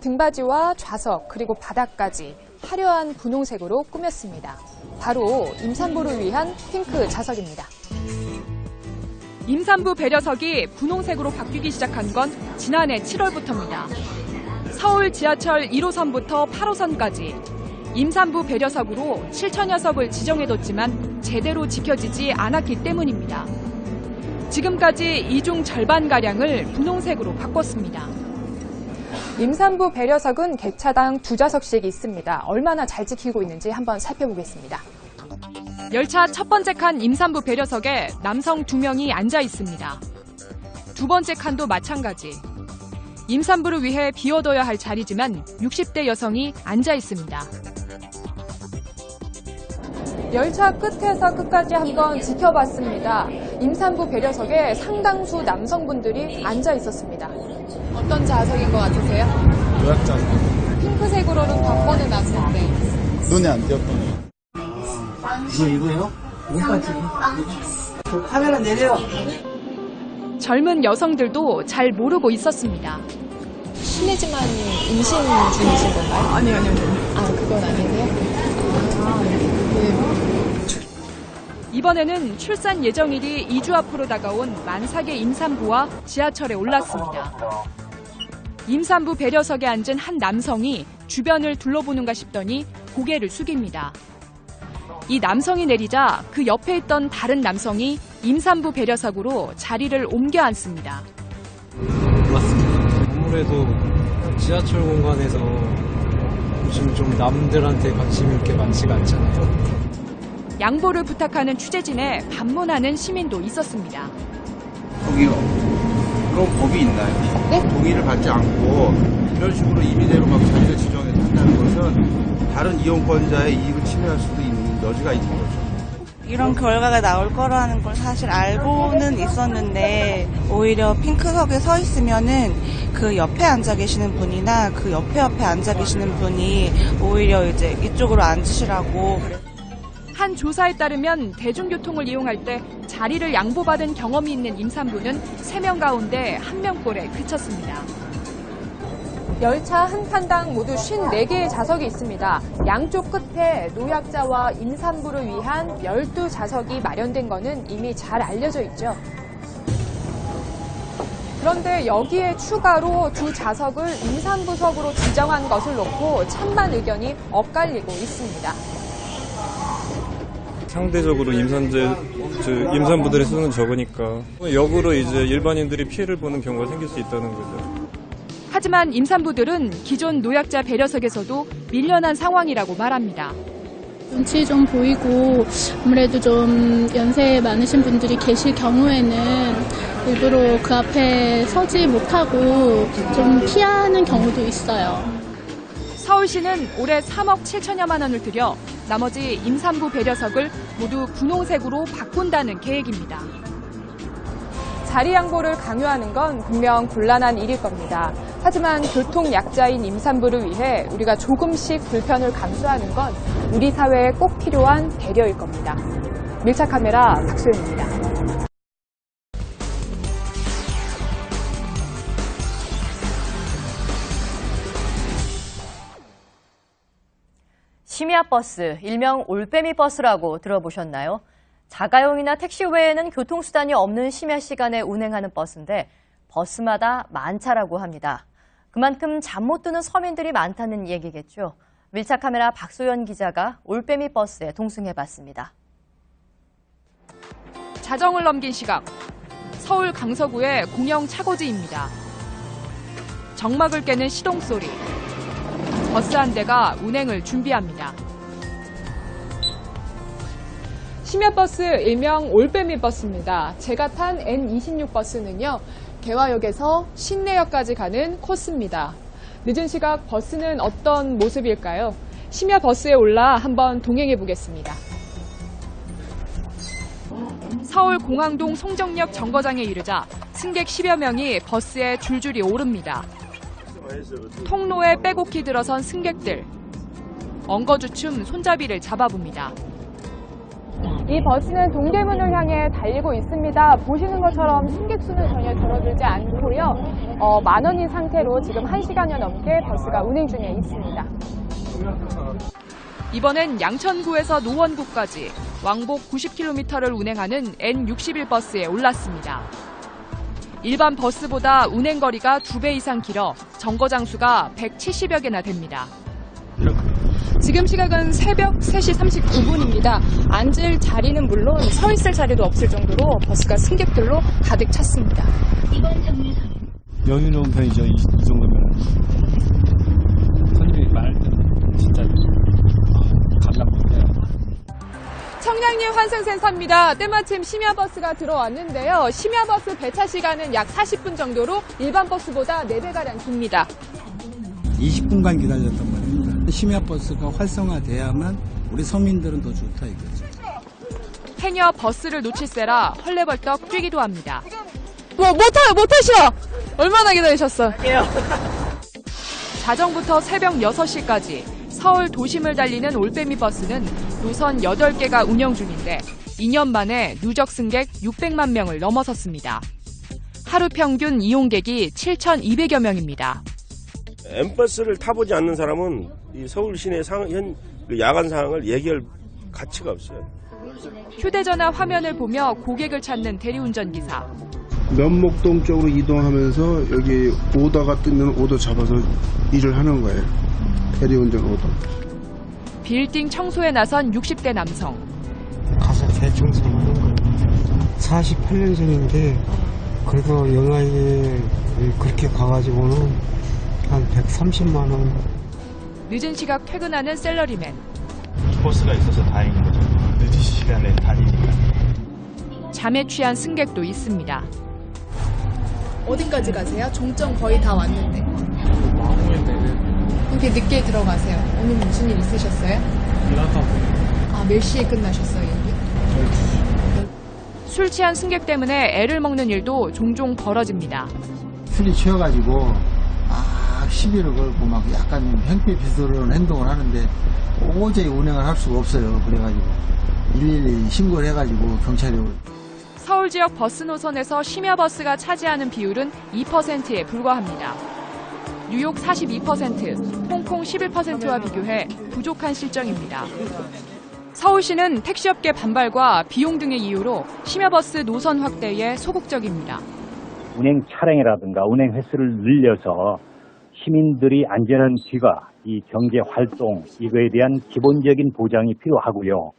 등받이와 좌석 그리고 바닥까지 화려한 분홍색으로 꾸몄습니다. 바로 임산부를 위한 핑크 좌석입니다. 임산부 배려석이 분홍색으로 바뀌기 시작한 건 지난해 7월부터입니다. 서울 지하철 1호선부터 8호선까지 임산부 배려석으로 7천여 석을 지정해뒀지만 제대로 지켜지지 않았기 때문입니다. 지금까지 이 중 절반가량을 분홍색으로 바꿨습니다. 임산부 배려석은 객차당 2좌석씩 있습니다. 얼마나 잘 지키고 있는지 한번 살펴보겠습니다. 열차 첫 번째 칸 임산부 배려석에 남성 2명이 앉아 있습니다. 두 번째 칸도 마찬가지. 임산부를 위해 비워둬야 할 자리지만 60대 여성이 앉아 있습니다. 열차 끝에서 끝까지 한번 지켜봤습니다. 임산부 배려석에 상당수 남성분들이 앉아 있었습니다. 어떤 좌석인 것 같으세요? 노약자석. 핑크색으로는 바꿔는 놨는데. 눈에 안 띄었던 이거요? 여기까지. 카메라 내려. 젊은 여성들도 잘 모르고 있었습니다. 실례지만 임신 중이신 건가요? 아니요. 아, 그건 아니세요? 이번에는 출산 예정일이 2주 앞으로 다가온 만삭의 임산부와 지하철에 올랐습니다. 임산부 배려석에 앉은 한 남성이 주변을 둘러보는가 싶더니 고개를 숙입니다. 이 남성이 내리자 그 옆에 있던 다른 남성이 임산부 배려석으로 자리를 옮겨 앉습니다. 맞습니다. 아무래도 지하철 공간에서 요즘 좀 남들한테 관심이 그렇게 많지가 않잖아요. 양보를 부탁하는 취재진에 반문하는 시민도 있었습니다. 저기요. 그런 법이 있나요? 네? 동의를 받지 않고 이런 식으로 임의대로 막 자리를 지정해서 한다는 것은 다른 이용권자의 이익을 침해할 수도 있는 여지가 있는 거죠. 이런 결과가 나올 거라는 걸 사실 알고는 있었는데 오히려 핑크석에 서 있으면은 그 옆에 앉아 계시는 분이나 그 옆에 앉아 계시는 분이 오히려 이제 이쪽으로 앉으시라고. 한 조사에 따르면 대중교통을 이용할 때 자리를 양보받은 경험이 있는 임산부는 3명 가운데 1명꼴에 그쳤습니다. 열차 한 칸당 모두 54개의 좌석이 있습니다. 양쪽 끝에 노약자와 임산부를 위한 12좌석이 마련된 것은 이미 잘 알려져 있죠. 그런데 여기에 추가로 2좌석을 임산부석으로 지정한 것을 놓고 찬반 의견이 엇갈리고 있습니다. 상대적으로 임산부들의 수는 적으니까 역으로 이제 일반인들이 피해를 보는 경우가 생길 수 있다는 거죠. 하지만 임산부들은 기존 노약자 배려석에서도 밀려난 상황이라고 말합니다. 눈치 좀 보이고 아무래도 좀 연세 많으신 분들이 계실 경우에는 일부러 그 앞에 서지 못하고 좀 피하는 경우도 있어요. 서울시는 올해 3억 7천여만 원을 들여 나머지 임산부 배려석을 모두 분홍색으로 바꾼다는 계획입니다. 자리 양보를 강요하는 건 분명 곤란한 일일 겁니다. 하지만 교통약자인 임산부를 위해 우리가 조금씩 불편을 감수하는 건 우리 사회에 꼭 필요한 배려일 겁니다. 밀착 카메라 박소연입니다. 심야버스, 일명 올빼미 버스라고 들어보셨나요? 자가용이나 택시 외에는 교통수단이 없는 심야 시간에 운행하는 버스인데 버스마다 만차라고 합니다. 그만큼 잠 못 드는 서민들이 많다는 얘기겠죠. 밀착 카메라 박소연 기자가 올빼미 버스에 동승해봤습니다. 자정을 넘긴 시각, 서울 강서구의 공영 차고지입니다. 정막을 깨는 시동 소리. 버스 한 대가 운행을 준비합니다. 심야버스 일명 올빼미 버스입니다. 제가 탄 N26 버스는요, 개화역에서 신내역까지 가는 코스입니다. 늦은 시각 버스는 어떤 모습일까요? 심야버스에 올라 한번 동행해 보겠습니다. 서울 공항동 송정역 정거장에 이르자 승객 10여 명이 버스에 줄줄이 오릅니다. 통로에 빼곡히 들어선 승객들. 엉거주춤 손잡이를 잡아봅니다. 이 버스는 동대문을 향해 달리고 있습니다. 보시는 것처럼 승객 수는 전혀 줄어들지 않고요. 만원인 상태로 지금 1시간여 넘게 버스가 운행 중에 있습니다. 이번엔 양천구에서 노원구까지 왕복 90km를 운행하는 N61 버스에 올랐습니다. 일반 버스보다 운행거리가 2배 이상 길어 정거장 수가 170여 개나 됩니다. 지금 시각은 새벽 3시 39분입니다. 앉을 자리는 물론 서 있을 자리도 없을 정도로 버스가 승객들로 가득 찼습니다. 여유로운 편이죠. 이 정도면. 손님이 많을 때는 진짜 감당 못해요. 청량리 환승센터입니다. 때마침 심야버스가 들어왔는데요. 심야버스 배차 시간은 약 40분 정도로 일반 버스보다 4배가량 깁니다. 20분간 기다렸단 말입니다. 심야버스가 활성화돼야만 우리 서민들은 더 좋다 이거죠. 행여 버스를 놓칠세라 헐레벌떡 뛰기도 합니다. 못 타셔! 얼마나 기다리셨어요? 자정부터 새벽 6시까지 서울 도심을 달리는 올빼미 버스는 노선 8개가 운영 중인데 2년 만에 누적 승객 600만 명을 넘어섰습니다. 하루 평균 이용객이 7,200여 명입니다. M버스를 타보지 않는 사람은 이 서울 시내 현 야간 상황을 얘기할 가치가 없어요. 휴대전화 화면을 보며 고객을 찾는 대리운전기사. 면목동 쪽으로 이동하면서 여기 오더가 뜨면 오더 잡아서 일을 하는 거예요. 대리운전 오더. 빌딩 청소에 나선 60대 남성. 가서 대청소하는 거예요. 48년 전인데 그래도 연하에 그렇게 가가지고는 한 130만 원. 늦은 시각 퇴근하는 셀러리맨. 버스가 있어서 다행인 거죠. 늦은 시간에 다니니까. 잠에 취한 승객도 있습니다. 어디까지 가세요? 종점 거의 다 왔는데. 그렇게 늦게 들어가세요? 오늘 무슨 일 있으셨어요? 아, 몇 시에 끝나셨어요, 여기? 술 취한 승객 때문에 애를 먹는 일도 종종 벌어집니다. 술이 취해가지고 시비를 걸고 막 약간 행패비스러운 행동을 하는데 도저히 운행을 할 수가 없어요. 그래가지고 112 신고를 해가지고 경찰에. 서울 지역 버스 노선에서 심야버스가 차지하는 비율은 2%에 불과합니다. 뉴욕 42%, 홍콩 11%와 비교해 부족한 실정입니다. 서울시는 택시업계 반발과 비용 등의 이유로 심야버스 노선 확대에 소극적입니다. 운행 차량이라든가 운행 횟수를 늘려서 시민들이 안전한 귀가, 이 경제 활동, 이거에 대한 기본적인 보장이 필요하고요.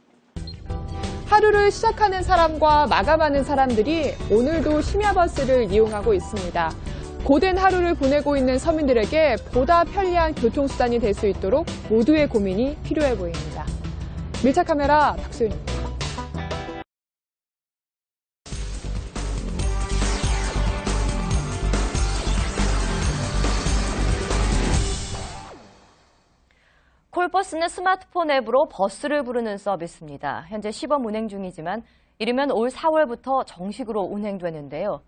하루를 시작하는 사람과 마감하는 사람들이 오늘도 심야버스를 이용하고 있습니다. 고된 하루를 보내고 있는 서민들에게 보다 편리한 교통수단이 될 수 있도록 모두의 고민이 필요해 보입니다. 밀착카메라 박소연입니다. 콜버스는 스마트폰 앱으로 버스를 부르는 서비스입니다. 현재 시범 운행 중이지만 이르면 올 4월부터 정식으로 운행되는데요.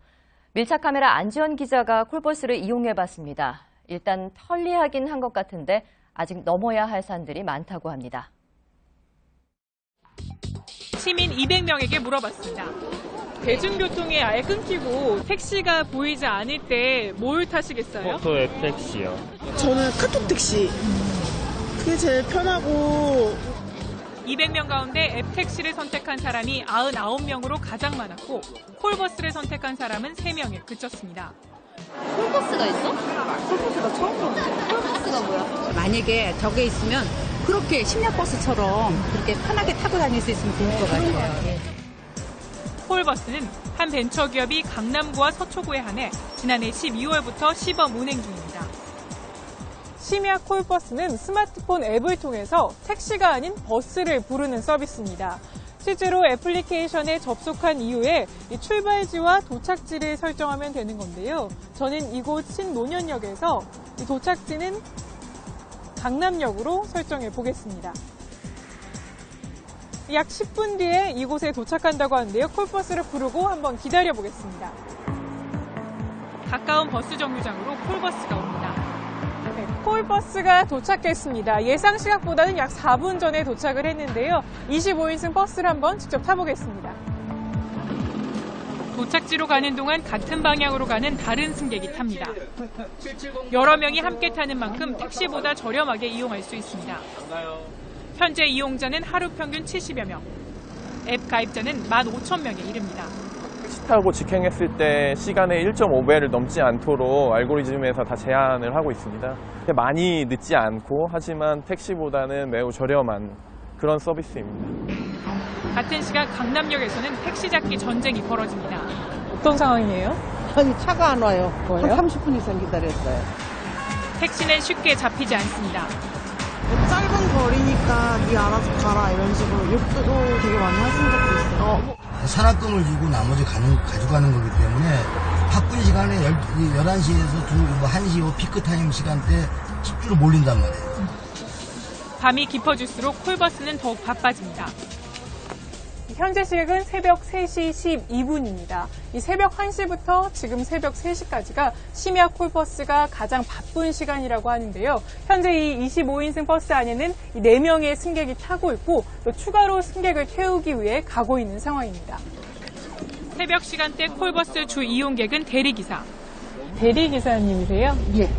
밀착카메라 안지원 기자가 콜버스를 이용해봤습니다. 일단 편리하긴 한 것 같은데 아직 넘어야 할 산들이 많다고 합니다. 시민 200명에게 물어봤습니다. 대중교통이 아예 끊기고 택시가 보이지 않을 때 뭘 타시겠어요? 포토 앱 택시요. 저는 카톡 택시. 그게 제일 편하고. 200명 가운데 앱 택시를 선택한 사람이 99명으로 가장 많았고 콜버스를 선택한 사람은 3명에 그쳤습니다. 콜버스가 있어? 콜버스가 처음 들어봤어요. 콜버스가 뭐야? 만약에 저게 있으면 그렇게 심야버스처럼 그렇게 편하게 타고 다닐 수 있으면 좋을 것 같아요. 콜버스는 한 벤처기업이 강남구와 서초구에 한해 지난해 12월부터 시범 운행 중입니다. 심야 콜버스는 스마트폰 앱을 통해서 택시가 아닌 버스를 부르는 서비스입니다. 실제로 애플리케이션에 접속한 이후에 이 출발지와 도착지를 설정하면 되는 건데요. 저는 이곳 신논현역에서 이 도착지는 강남역으로 설정해 보겠습니다. 약 10분 뒤에 이곳에 도착한다고 하는데요. 콜버스를 부르고 한번 기다려 보겠습니다. 가까운 버스 정류장으로 콜버스가 옵니다. 네, 콜버스가 도착했습니다. 예상 시각보다는 약 4분 전에 도착을 했는데요. 25인승 버스를 한번 직접 타보겠습니다. 도착지로 가는 동안 같은 방향으로 가는 다른 승객이 탑니다. 여러 명이 함께 타는 만큼 택시보다 저렴하게 이용할 수 있습니다. 현재 이용자는 하루 평균 70여 명, 앱 가입자는 15,000명에 이릅니다. 택시 타고 직행했을 때 시간의 1.5배를 넘지 않도록 알고리즘에서 다 제한을 하고 있습니다. 많이 늦지 않고 하지만 택시보다는 매우 저렴한 그런 서비스입니다. 같은 시각 강남역에서는 택시 잡기 전쟁이 벌어집니다. 어떤 상황이에요? 아니 차가 안 와요. 뭐예요? 한 30분 이상 기다렸어요. 택시는 쉽게 잡히지 않습니다. 짧은 거리니까 네 알아서 가라 이런 식으로 욕도 되게 많이 하신 적도 있어요. 산악금을 주고 나머지 가져가는 거기 때문에 바쁜 시간에 11시에서 1시 피크타임 시간대 집주로 몰린단 말이에요. 밤이 깊어질수록 콜버스는 더욱 바빠집니다. 현재 시각은 새벽 3시 12분입니다. 이 새벽 1시부터 지금 새벽 3시까지가 심야 콜버스가 가장 바쁜 시간이라고 하는데요. 현재 이 25인승 버스 안에는 4명의 승객이 타고 있고 또 추가로 승객을 태우기 위해 가고 있는 상황입니다. 새벽 시간대 콜버스 주 이용객은 대리기사. 대리기사님이세요? 예.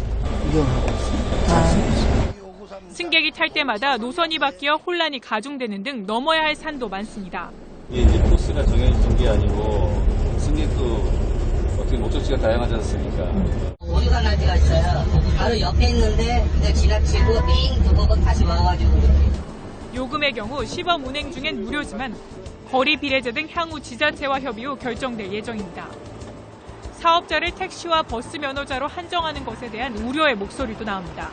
이용하고 있습니다. 승객이 탈 때마다 노선이 바뀌어 혼란이 가중되는 등 넘어야 할 산도 많습니다. 이게 이제 코스가 정해진 게 아니고 승객도 어떻게 목적지가 다양하지 않습니까? 어디가 날 때가 있어요. 바로 옆에 있는데 그냥 지나치고 삥 두고 다시 와가지고. 요금의 경우 시범 운행 중엔 무료지만 거리 비례제 등 향후 지자체와 협의 후 결정될 예정입니다. 사업자를 택시와 버스 면허자로 한정하는 것에 대한 우려의 목소리도 나옵니다.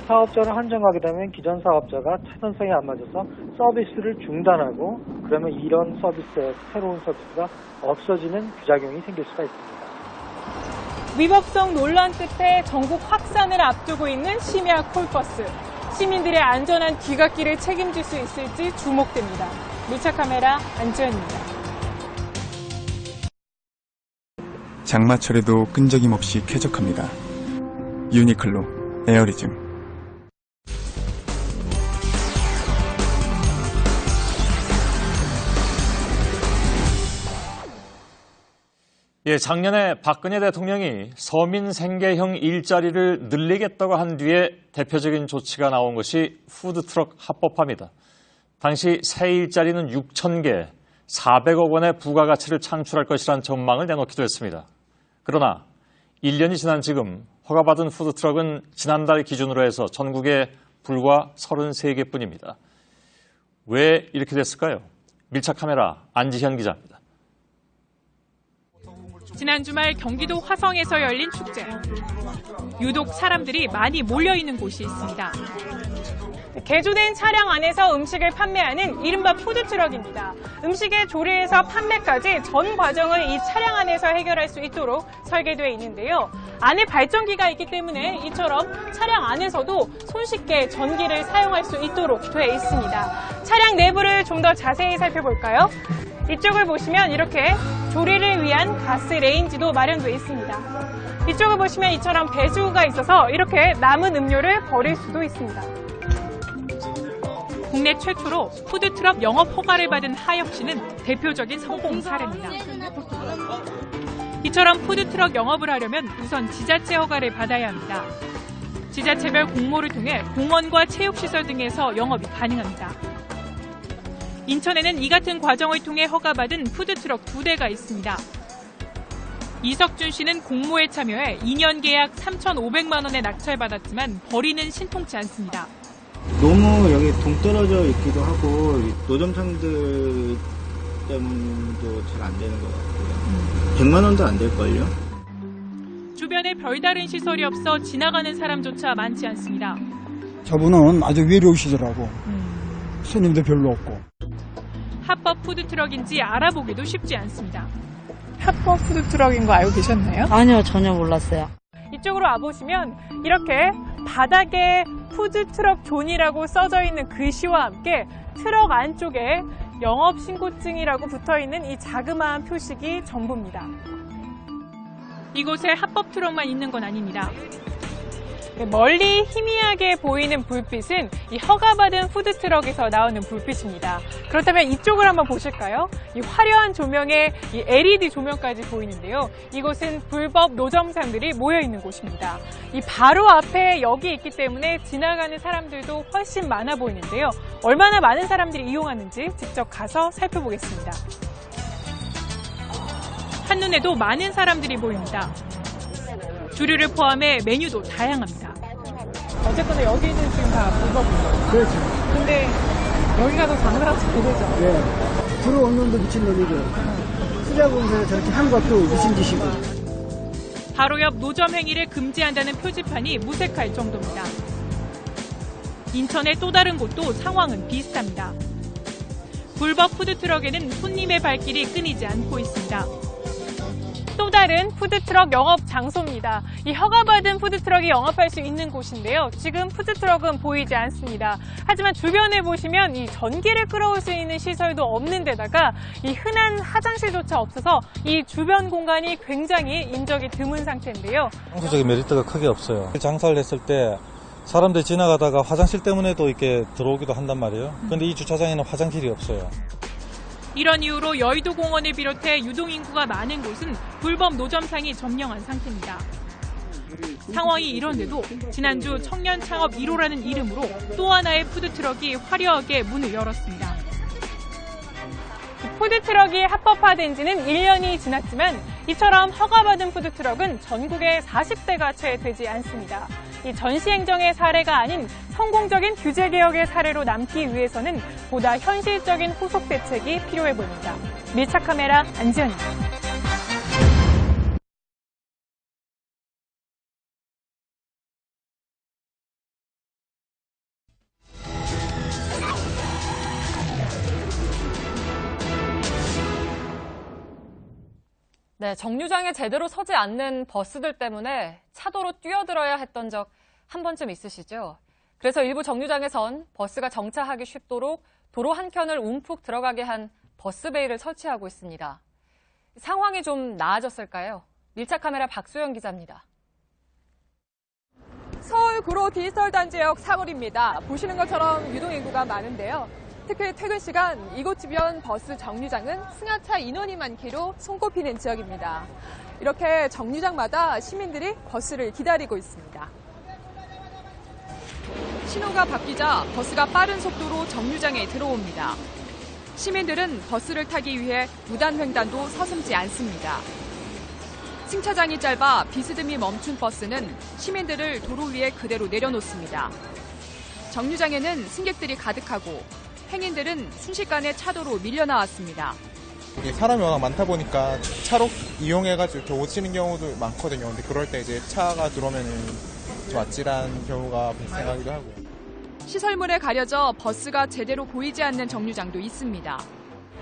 사업자를 한정하게 되면 기존 사업자가 차선성에 안 맞아서 서비스를 중단하고 그러면 이런 서비스에 새로운 서비스가 없어지는 부작용이 생길 수가 있습니다. 위법성 논란 끝에 전국 확산을 앞두고 있는 심야 콜버스. 시민들의 안전한 귀갓길을 책임질 수 있을지 주목됩니다. 밀착 카메라 안지현입니다. 장마철에도 끈적임 없이 쾌적합니다. 유니클로 에어리즘. 예, 작년에 박근혜 대통령이 서민 생계형 일자리를 늘리겠다고 한 뒤에 대표적인 조치가 나온 것이 푸드트럭 합법화입니다. 당시 새 일자리는 6,000개, 400억 원의 부가가치를 창출할 것이란 전망을 내놓기도 했습니다. 그러나 1년이 지난 지금 허가받은 푸드트럭은 지난달 기준으로 해서 전국에 불과 33개뿐입니다. 왜 이렇게 됐을까요? 밀착 카메라 안지현 기자입니다. 지난 주말 경기도 화성에서 열린 축제. 유독 사람들이 많이 몰려있는 곳이 있습니다. 개조된 차량 안에서 음식을 판매하는 이른바 푸드트럭입니다. 음식의 조리에서 판매까지 전 과정을 이 차량 안에서 해결할 수 있도록 설계되어 있는데요. 안에 발전기가 있기 때문에 이처럼 차량 안에서도 손쉽게 전기를 사용할 수 있도록 되어 있습니다. 차량 내부를 좀 더 자세히 살펴볼까요? 이쪽을 보시면 이렇게 조리를 위한 가스 레인지도 마련되어 있습니다. 이쪽을 보시면 이처럼 배수구가 있어서 이렇게 남은 음료를 버릴 수도 있습니다. 국내 최초로 푸드트럭 영업 허가를 받은 하역시는 대표적인 성공 사례입니다. 이처럼 푸드트럭 영업을 하려면 우선 지자체 허가를 받아야 합니다. 지자체별 공모를 통해 공원과 체육시설 등에서 영업이 가능합니다. 인천에는 이 같은 과정을 통해 허가받은 푸드트럭 2대가 있습니다. 이석준 씨는 공모에 참여해 2년 계약 3,500만 원에 낙찰받았지만 벌이는 신통치 않습니다. 너무 여기 동떨어져 있기도 하고 노점상들 때문도 잘 안 되는 것 같고요. 100만 원도 안 될걸요? 주변에 별다른 시설이 없어 지나가는 사람조차 많지 않습니다. 저분은 아주 외로우시더라고. 손님도 별로 없고. 합법 푸드트럭인지 알아보기도 쉽지 않습니다. 합법 푸드트럭인 거 알고 계셨나요? 아니요, 전혀 몰랐어요. 이쪽으로 와보시면 이렇게 바닥에 푸드트럭 존이라고 써져 있는 글씨와 함께 트럭 안쪽에 영업신고증이라고 붙어있는 이 자그마한 표식이 전부입니다. 이곳에 합법 트럭만 있는 건 아닙니다. 멀리 희미하게 보이는 불빛은 이 허가받은 푸드트럭에서 나오는 불빛입니다. 그렇다면 이쪽을 한번 보실까요? 이 화려한 조명에 이 LED 조명까지 보이는데요. 이곳은 불법 노점상들이 모여있는 곳입니다. 이 바로 앞에 여기 있기 때문에 지나가는 사람들도 훨씬 많아 보이는데요. 얼마나 많은 사람들이 이용하는지 직접 가서 살펴보겠습니다. 한눈에도 많은 사람들이 보입니다. 주류를 포함해 메뉴도 다양합니다. 어쨌거나 여기는 지금 다 불법이죠. 그렇죠. 근데 여기가 더 장사가 되죠. 네. 들어오는 놈도 미친 놈이고, 수자공사에서 저렇게 한 것도 미친 짓이고. 바로 옆 노점 행위를 금지한다는 표지판이 무색할 정도입니다. 인천의 또 다른 곳도 상황은 비슷합니다. 불법 푸드트럭에는 손님의 발길이 끊이지 않고 있습니다. 또 다른 푸드트럭 영업 장소입니다. 이 허가받은 푸드트럭이 영업할 수 있는 곳인데요. 지금 푸드트럭은 보이지 않습니다. 하지만 주변에 보시면 이 전기를 끌어올 수 있는 시설도 없는 데다가 이 흔한 화장실조차 없어서 이 주변 공간이 굉장히 인적이 드문 상태인데요. 장소적인 메리트가 크게 없어요. 장사를 했을 때 사람들이 지나가다가 화장실 때문에도 이렇게 들어오기도 한단 말이에요. 그런데 이 주차장에는 화장실이 없어요. 이런 이유로 여의도 공원을 비롯해 유동인구가 많은 곳은 불법 노점상이 점령한 상태입니다. 상황이 이런데도 지난주 청년 창업 1호라는 이름으로 또 하나의 푸드트럭이 화려하게 문을 열었습니다. 푸드트럭이 합법화된 지는 1년이 지났지만 이처럼 허가받은 푸드트럭은 전국에 40대가 채 되지 않습니다. 이 전시행정의 사례가 아닌 성공적인 규제개혁의 사례로 남기 위해서는 보다 현실적인 후속 대책이 필요해 보입니다. 밀착카메라 안지연입니다. 네, 정류장에 제대로 서지 않는 버스들 때문에 차도로 뛰어들어야 했던 적 한 번쯤 있으시죠? 그래서 일부 정류장에선 버스가 정차하기 쉽도록 도로 한켠을 움푹 들어가게 한 버스베이를 설치하고 있습니다. 상황이 좀 나아졌을까요? 밀착카메라 박소영 기자입니다. 서울 구로 디지털 단지역 사거리입니다. 보시는 것처럼 유동인구가 많은데요. 특히 퇴근 시간 이곳 주변 버스 정류장은 승하차 인원이 많기로 손꼽히는 지역입니다. 이렇게 정류장마다 시민들이 버스를 기다리고 있습니다. 신호가 바뀌자 버스가 빠른 속도로 정류장에 들어옵니다. 시민들은 버스를 타기 위해 무단횡단도 서슴지 않습니다. 승차장이 짧아 비스듬히 멈춘 버스는 시민들을 도로 위에 그대로 내려놓습니다. 정류장에는 승객들이 가득하고 행인들은 순식간에 차도로 밀려나왔습니다. 사람이 워낙 많다 보니까 차로 이용해가지고 이렇게 오시는 경우도 많거든요. 근데 그럴 때 이제 차가 들어오면은 좀 아찔한 경우가 발생하기도 하고요. 시설물에 가려져 버스가 제대로 보이지 않는 정류장도 있습니다.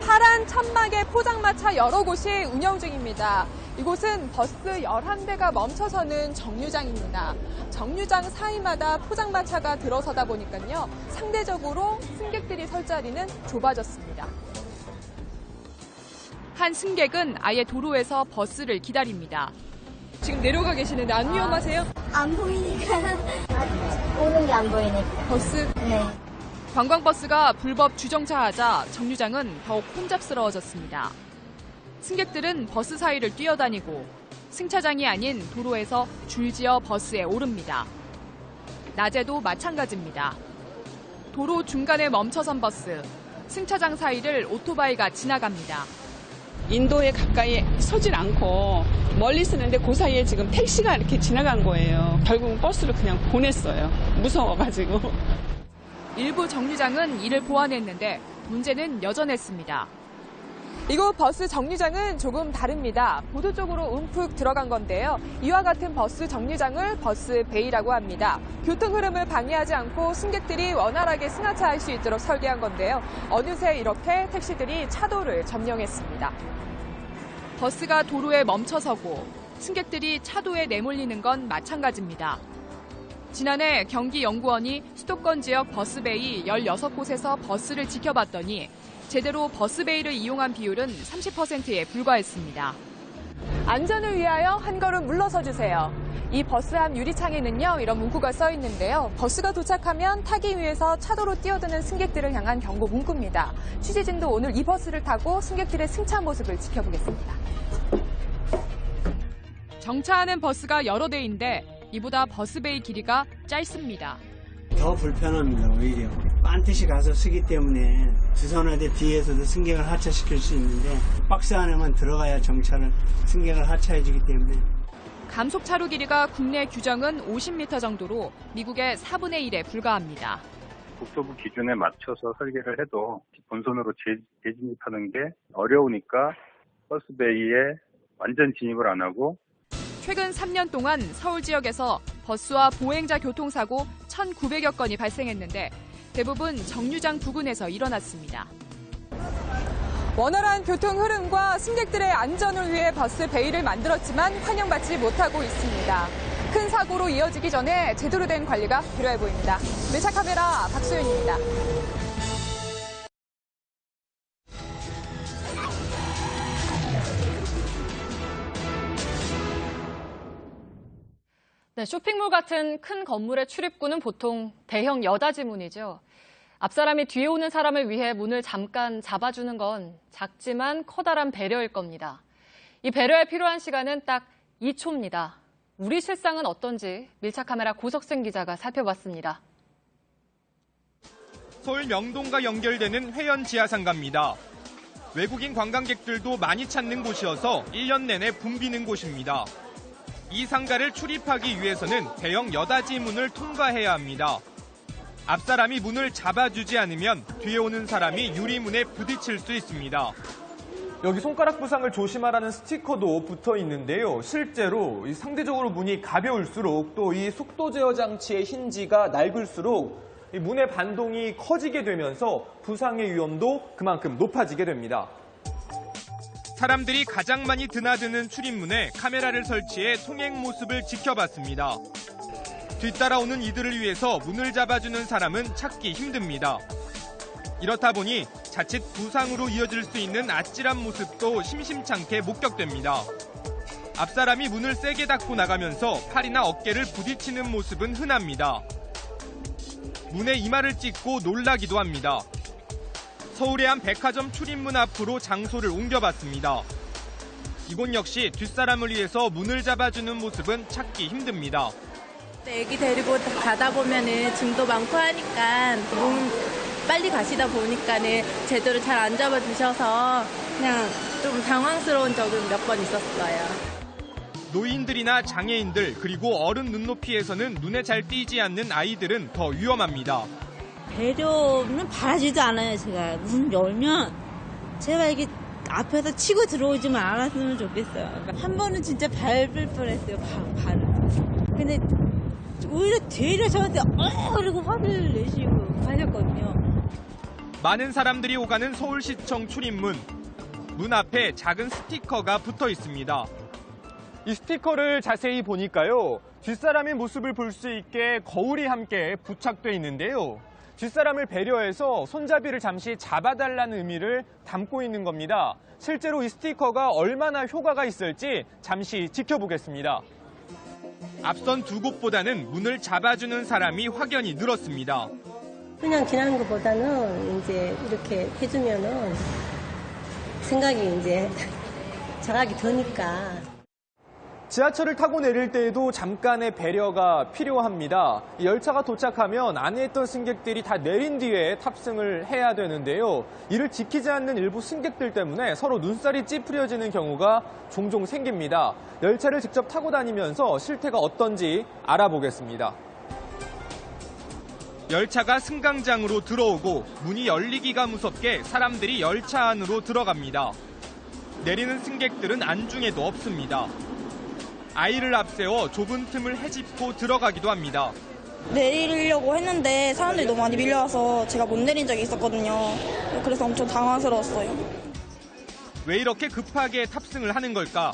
파란 천막의 포장마차 여러 곳이 운영 중입니다. 이곳은 버스 11대가 멈춰서는 정류장입니다. 정류장 사이마다 포장마차가 들어서다 보니까요. 상대적으로 승객들이 설 자리는 좁아졌습니다. 한 승객은 아예 도로에서 버스를 기다립니다. 지금 내려가 계시는데 안 위험하세요? 안 보이니까. 오는 게 안 보이니까. 버스? 네. 관광버스가 불법 주정차하자 정류장은 더욱 혼잡스러워졌습니다. 승객들은 버스 사이를 뛰어다니고 승차장이 아닌 도로에서 줄지어 버스에 오릅니다. 낮에도 마찬가지입니다. 도로 중간에 멈춰선 버스, 승차장 사이를 오토바이가 지나갑니다. 인도에 가까이 서질 않고 멀리 쓰는데 그 사이에 지금 택시가 이렇게 지나간 거예요. 결국 버스를 그냥 보냈어요. 무서워가지고. 일부 정류장은 이를 보완했는데 문제는 여전했습니다. 이곳 버스 정류장은 조금 다릅니다. 보도 쪽으로 움푹 들어간 건데요. 이와 같은 버스 정류장을 버스 베이라고 합니다. 교통 흐름을 방해하지 않고 승객들이 원활하게 승하차할 수 있도록 설계한 건데요. 어느새 이렇게 택시들이 차도를 점령했습니다. 버스가 도로에 멈춰서고 승객들이 차도에 내몰리는 건 마찬가지입니다. 지난해 경기연구원이 수도권 지역 버스베이 16곳에서 버스를 지켜봤더니 제대로 버스베이를 이용한 비율은 30%에 불과했습니다. 안전을 위하여 한 걸음 물러서 주세요. 이 버스 앞 유리창에는요, 이런 문구가 써 있는데요. 버스가 도착하면 타기 위해서 차도로 뛰어드는 승객들을 향한 경고 문구입니다. 취재진도 오늘 이 버스를 타고 승객들의 승차 모습을 지켜보겠습니다. 정차하는 버스가 여러 대인데 이보다 버스베이 길이가 짧습니다. 더 불편합니다, 오히려. 반드시 가서 쓰기 때문에 주선화대 뒤에서도 승객을 하차시킬 수 있는데 박스 안에만 들어가야 정차를 승객을 하차해주기 때문에 감속 차로 길이가 국내 규정은 50m 정도로 미국의 4분의 1에 불과합니다. 국토부 기준에 맞춰서 설계를 해도 본선으로 재진입하는 게 어려우니까 버스베이에 완전 진입을 안 하고 최근 3년 동안 서울 지역에서 버스와 보행자 교통사고 1,900여 건이 발생했는데 대부분 정류장 부근에서 일어났습니다. 원활한 교통 흐름과 승객들의 안전을 위해 버스 베이를 만들었지만 환영받지 못하고 있습니다. 큰 사고로 이어지기 전에 제대로 된 관리가 필요해 보입니다. 밀착 카메라 박소연입니다. 네, 쇼핑몰 같은 큰 건물의 출입구는 보통 대형 여닫이문이죠. 앞사람이 뒤에 오는 사람을 위해 문을 잠깐 잡아주는 건 작지만 커다란 배려일 겁니다. 이 배려에 필요한 시간은 딱 2초입니다. 우리 실상은 어떤지 밀착카메라 고석생 기자가 살펴봤습니다. 서울 명동과 연결되는 회원 지하상가입니다. 외국인 관광객들도 많이 찾는 곳이어서 1년 내내 붐비는 곳입니다. 이 상가를 출입하기 위해서는 대형 여닫이 문을 통과해야 합니다. 앞사람이 문을 잡아주지 않으면 뒤에 오는 사람이 유리문에 부딪힐 수 있습니다. 여기 손가락 부상을 조심하라는 스티커도 붙어 있는데요. 실제로 상대적으로 문이 가벼울수록 또 이 속도 제어 장치의 힌지가 낡을수록 이 문의 반동이 커지게 되면서 부상의 위험도 그만큼 높아지게 됩니다. 사람들이 가장 많이 드나드는 출입문에 카메라를 설치해 통행 모습을 지켜봤습니다. 뒤따라오는 이들을 위해서 문을 잡아주는 사람은 찾기 힘듭니다. 이렇다 보니 자칫 부상으로 이어질 수 있는 아찔한 모습도 심심찮게 목격됩니다. 앞사람이 문을 세게 닫고 나가면서 팔이나 어깨를 부딪히는 모습은 흔합니다. 문에 이마를 찍고 놀라기도 합니다. 서울의 한 백화점 출입문 앞으로 장소를 옮겨봤습니다. 이곳 역시 뒷사람을 위해서 문을 잡아주는 모습은 찾기 힘듭니다. 애기 데리고 가다 보면은 짐도 많고 하니까 빨리 가시다 보니까는 제대로 잘 안 잡아주셔서 그냥 좀 당황스러운 적은 몇 번 있었어요. 노인들이나 장애인들 그리고 어른 눈높이에서는 눈에 잘 띄지 않는 아이들은 더 위험합니다. 배려는 바라지도 않아요. 제가 문 열면 제발 이게 앞에서 치고 들어오지만 않았으면 좋겠어요. 한 번은 진짜 밟을 뻔했어요. 발을. 근데 오히려 되려 저한테 그리고 화를 내시고 가셨거든요. 많은 사람들이 오가는 서울시청 출입문. 문 앞에 작은 스티커가 붙어 있습니다. 이 스티커를 자세히 보니까요. 뒷사람의 모습을 볼 수 있게 거울이 함께 부착돼 있는데요. 뒷사람을 배려해서 손잡이를 잠시 잡아달라는 의미를 담고 있는 겁니다. 실제로 이 스티커가 얼마나 효과가 있을지 잠시 지켜보겠습니다. 앞선 두 곳보다는 문을 잡아주는 사람이 확연히 늘었습니다. 그냥 지나는 것보다는 이제 이렇게 해주면은 생각이 이제 자각이 드니까. 지하철을 타고 내릴 때에도 잠깐의 배려가 필요합니다. 열차가 도착하면 안에 있던 승객들이 다 내린 뒤에 탑승을 해야 되는데요. 이를 지키지 않는 일부 승객들 때문에 서로 눈살이 찌푸려지는 경우가 종종 생깁니다. 열차를 직접 타고 다니면서 실태가 어떤지 알아보겠습니다. 열차가 승강장으로 들어오고 문이 열리기가 무섭게 사람들이 열차 안으로 들어갑니다. 내리는 승객들은 안중에도 없습니다. 아이를 앞세워 좁은 틈을 헤집고 들어가기도 합니다. 내리려고 했는데 사람들이 너무 많이 밀려와서 제가 못 내린 적이 있었거든요. 그래서 엄청 당황스러웠어요. 왜 이렇게 급하게 탑승을 하는 걸까?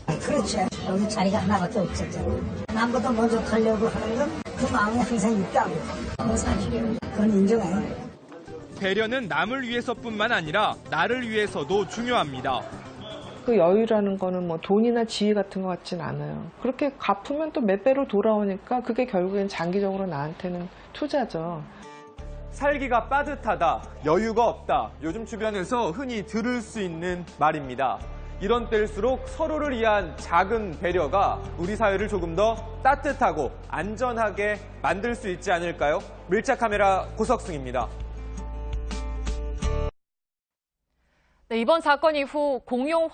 그렇지. 여기 자리가 하나밖에 없었잖아. 남보다 먼저 가려고 하는 건 그 마음이 항상 있다고. 사실은 그건 인정해요. 배려는 남을 위해서뿐만 아니라 나를 위해서도 중요합니다. 그 여유라는 거는 뭐 돈이나 지위 같은 것 같진 않아요. 그렇게 갚으면 또 몇 배로 돌아오니까 그게 결국엔 장기적으로 나한테는 투자죠. 살기가 빠듯하다, 여유가 없다. 요즘 주변에서 흔히 들을 수 있는 말입니다. 이런 때일수록 서로를 위한 작은 배려가 우리 사회를 조금 더 따뜻하고 안전하게 만들 수 있지 않을까요? 밀착 카메라 고석승입니다. 네, 이번 사건 이후 공용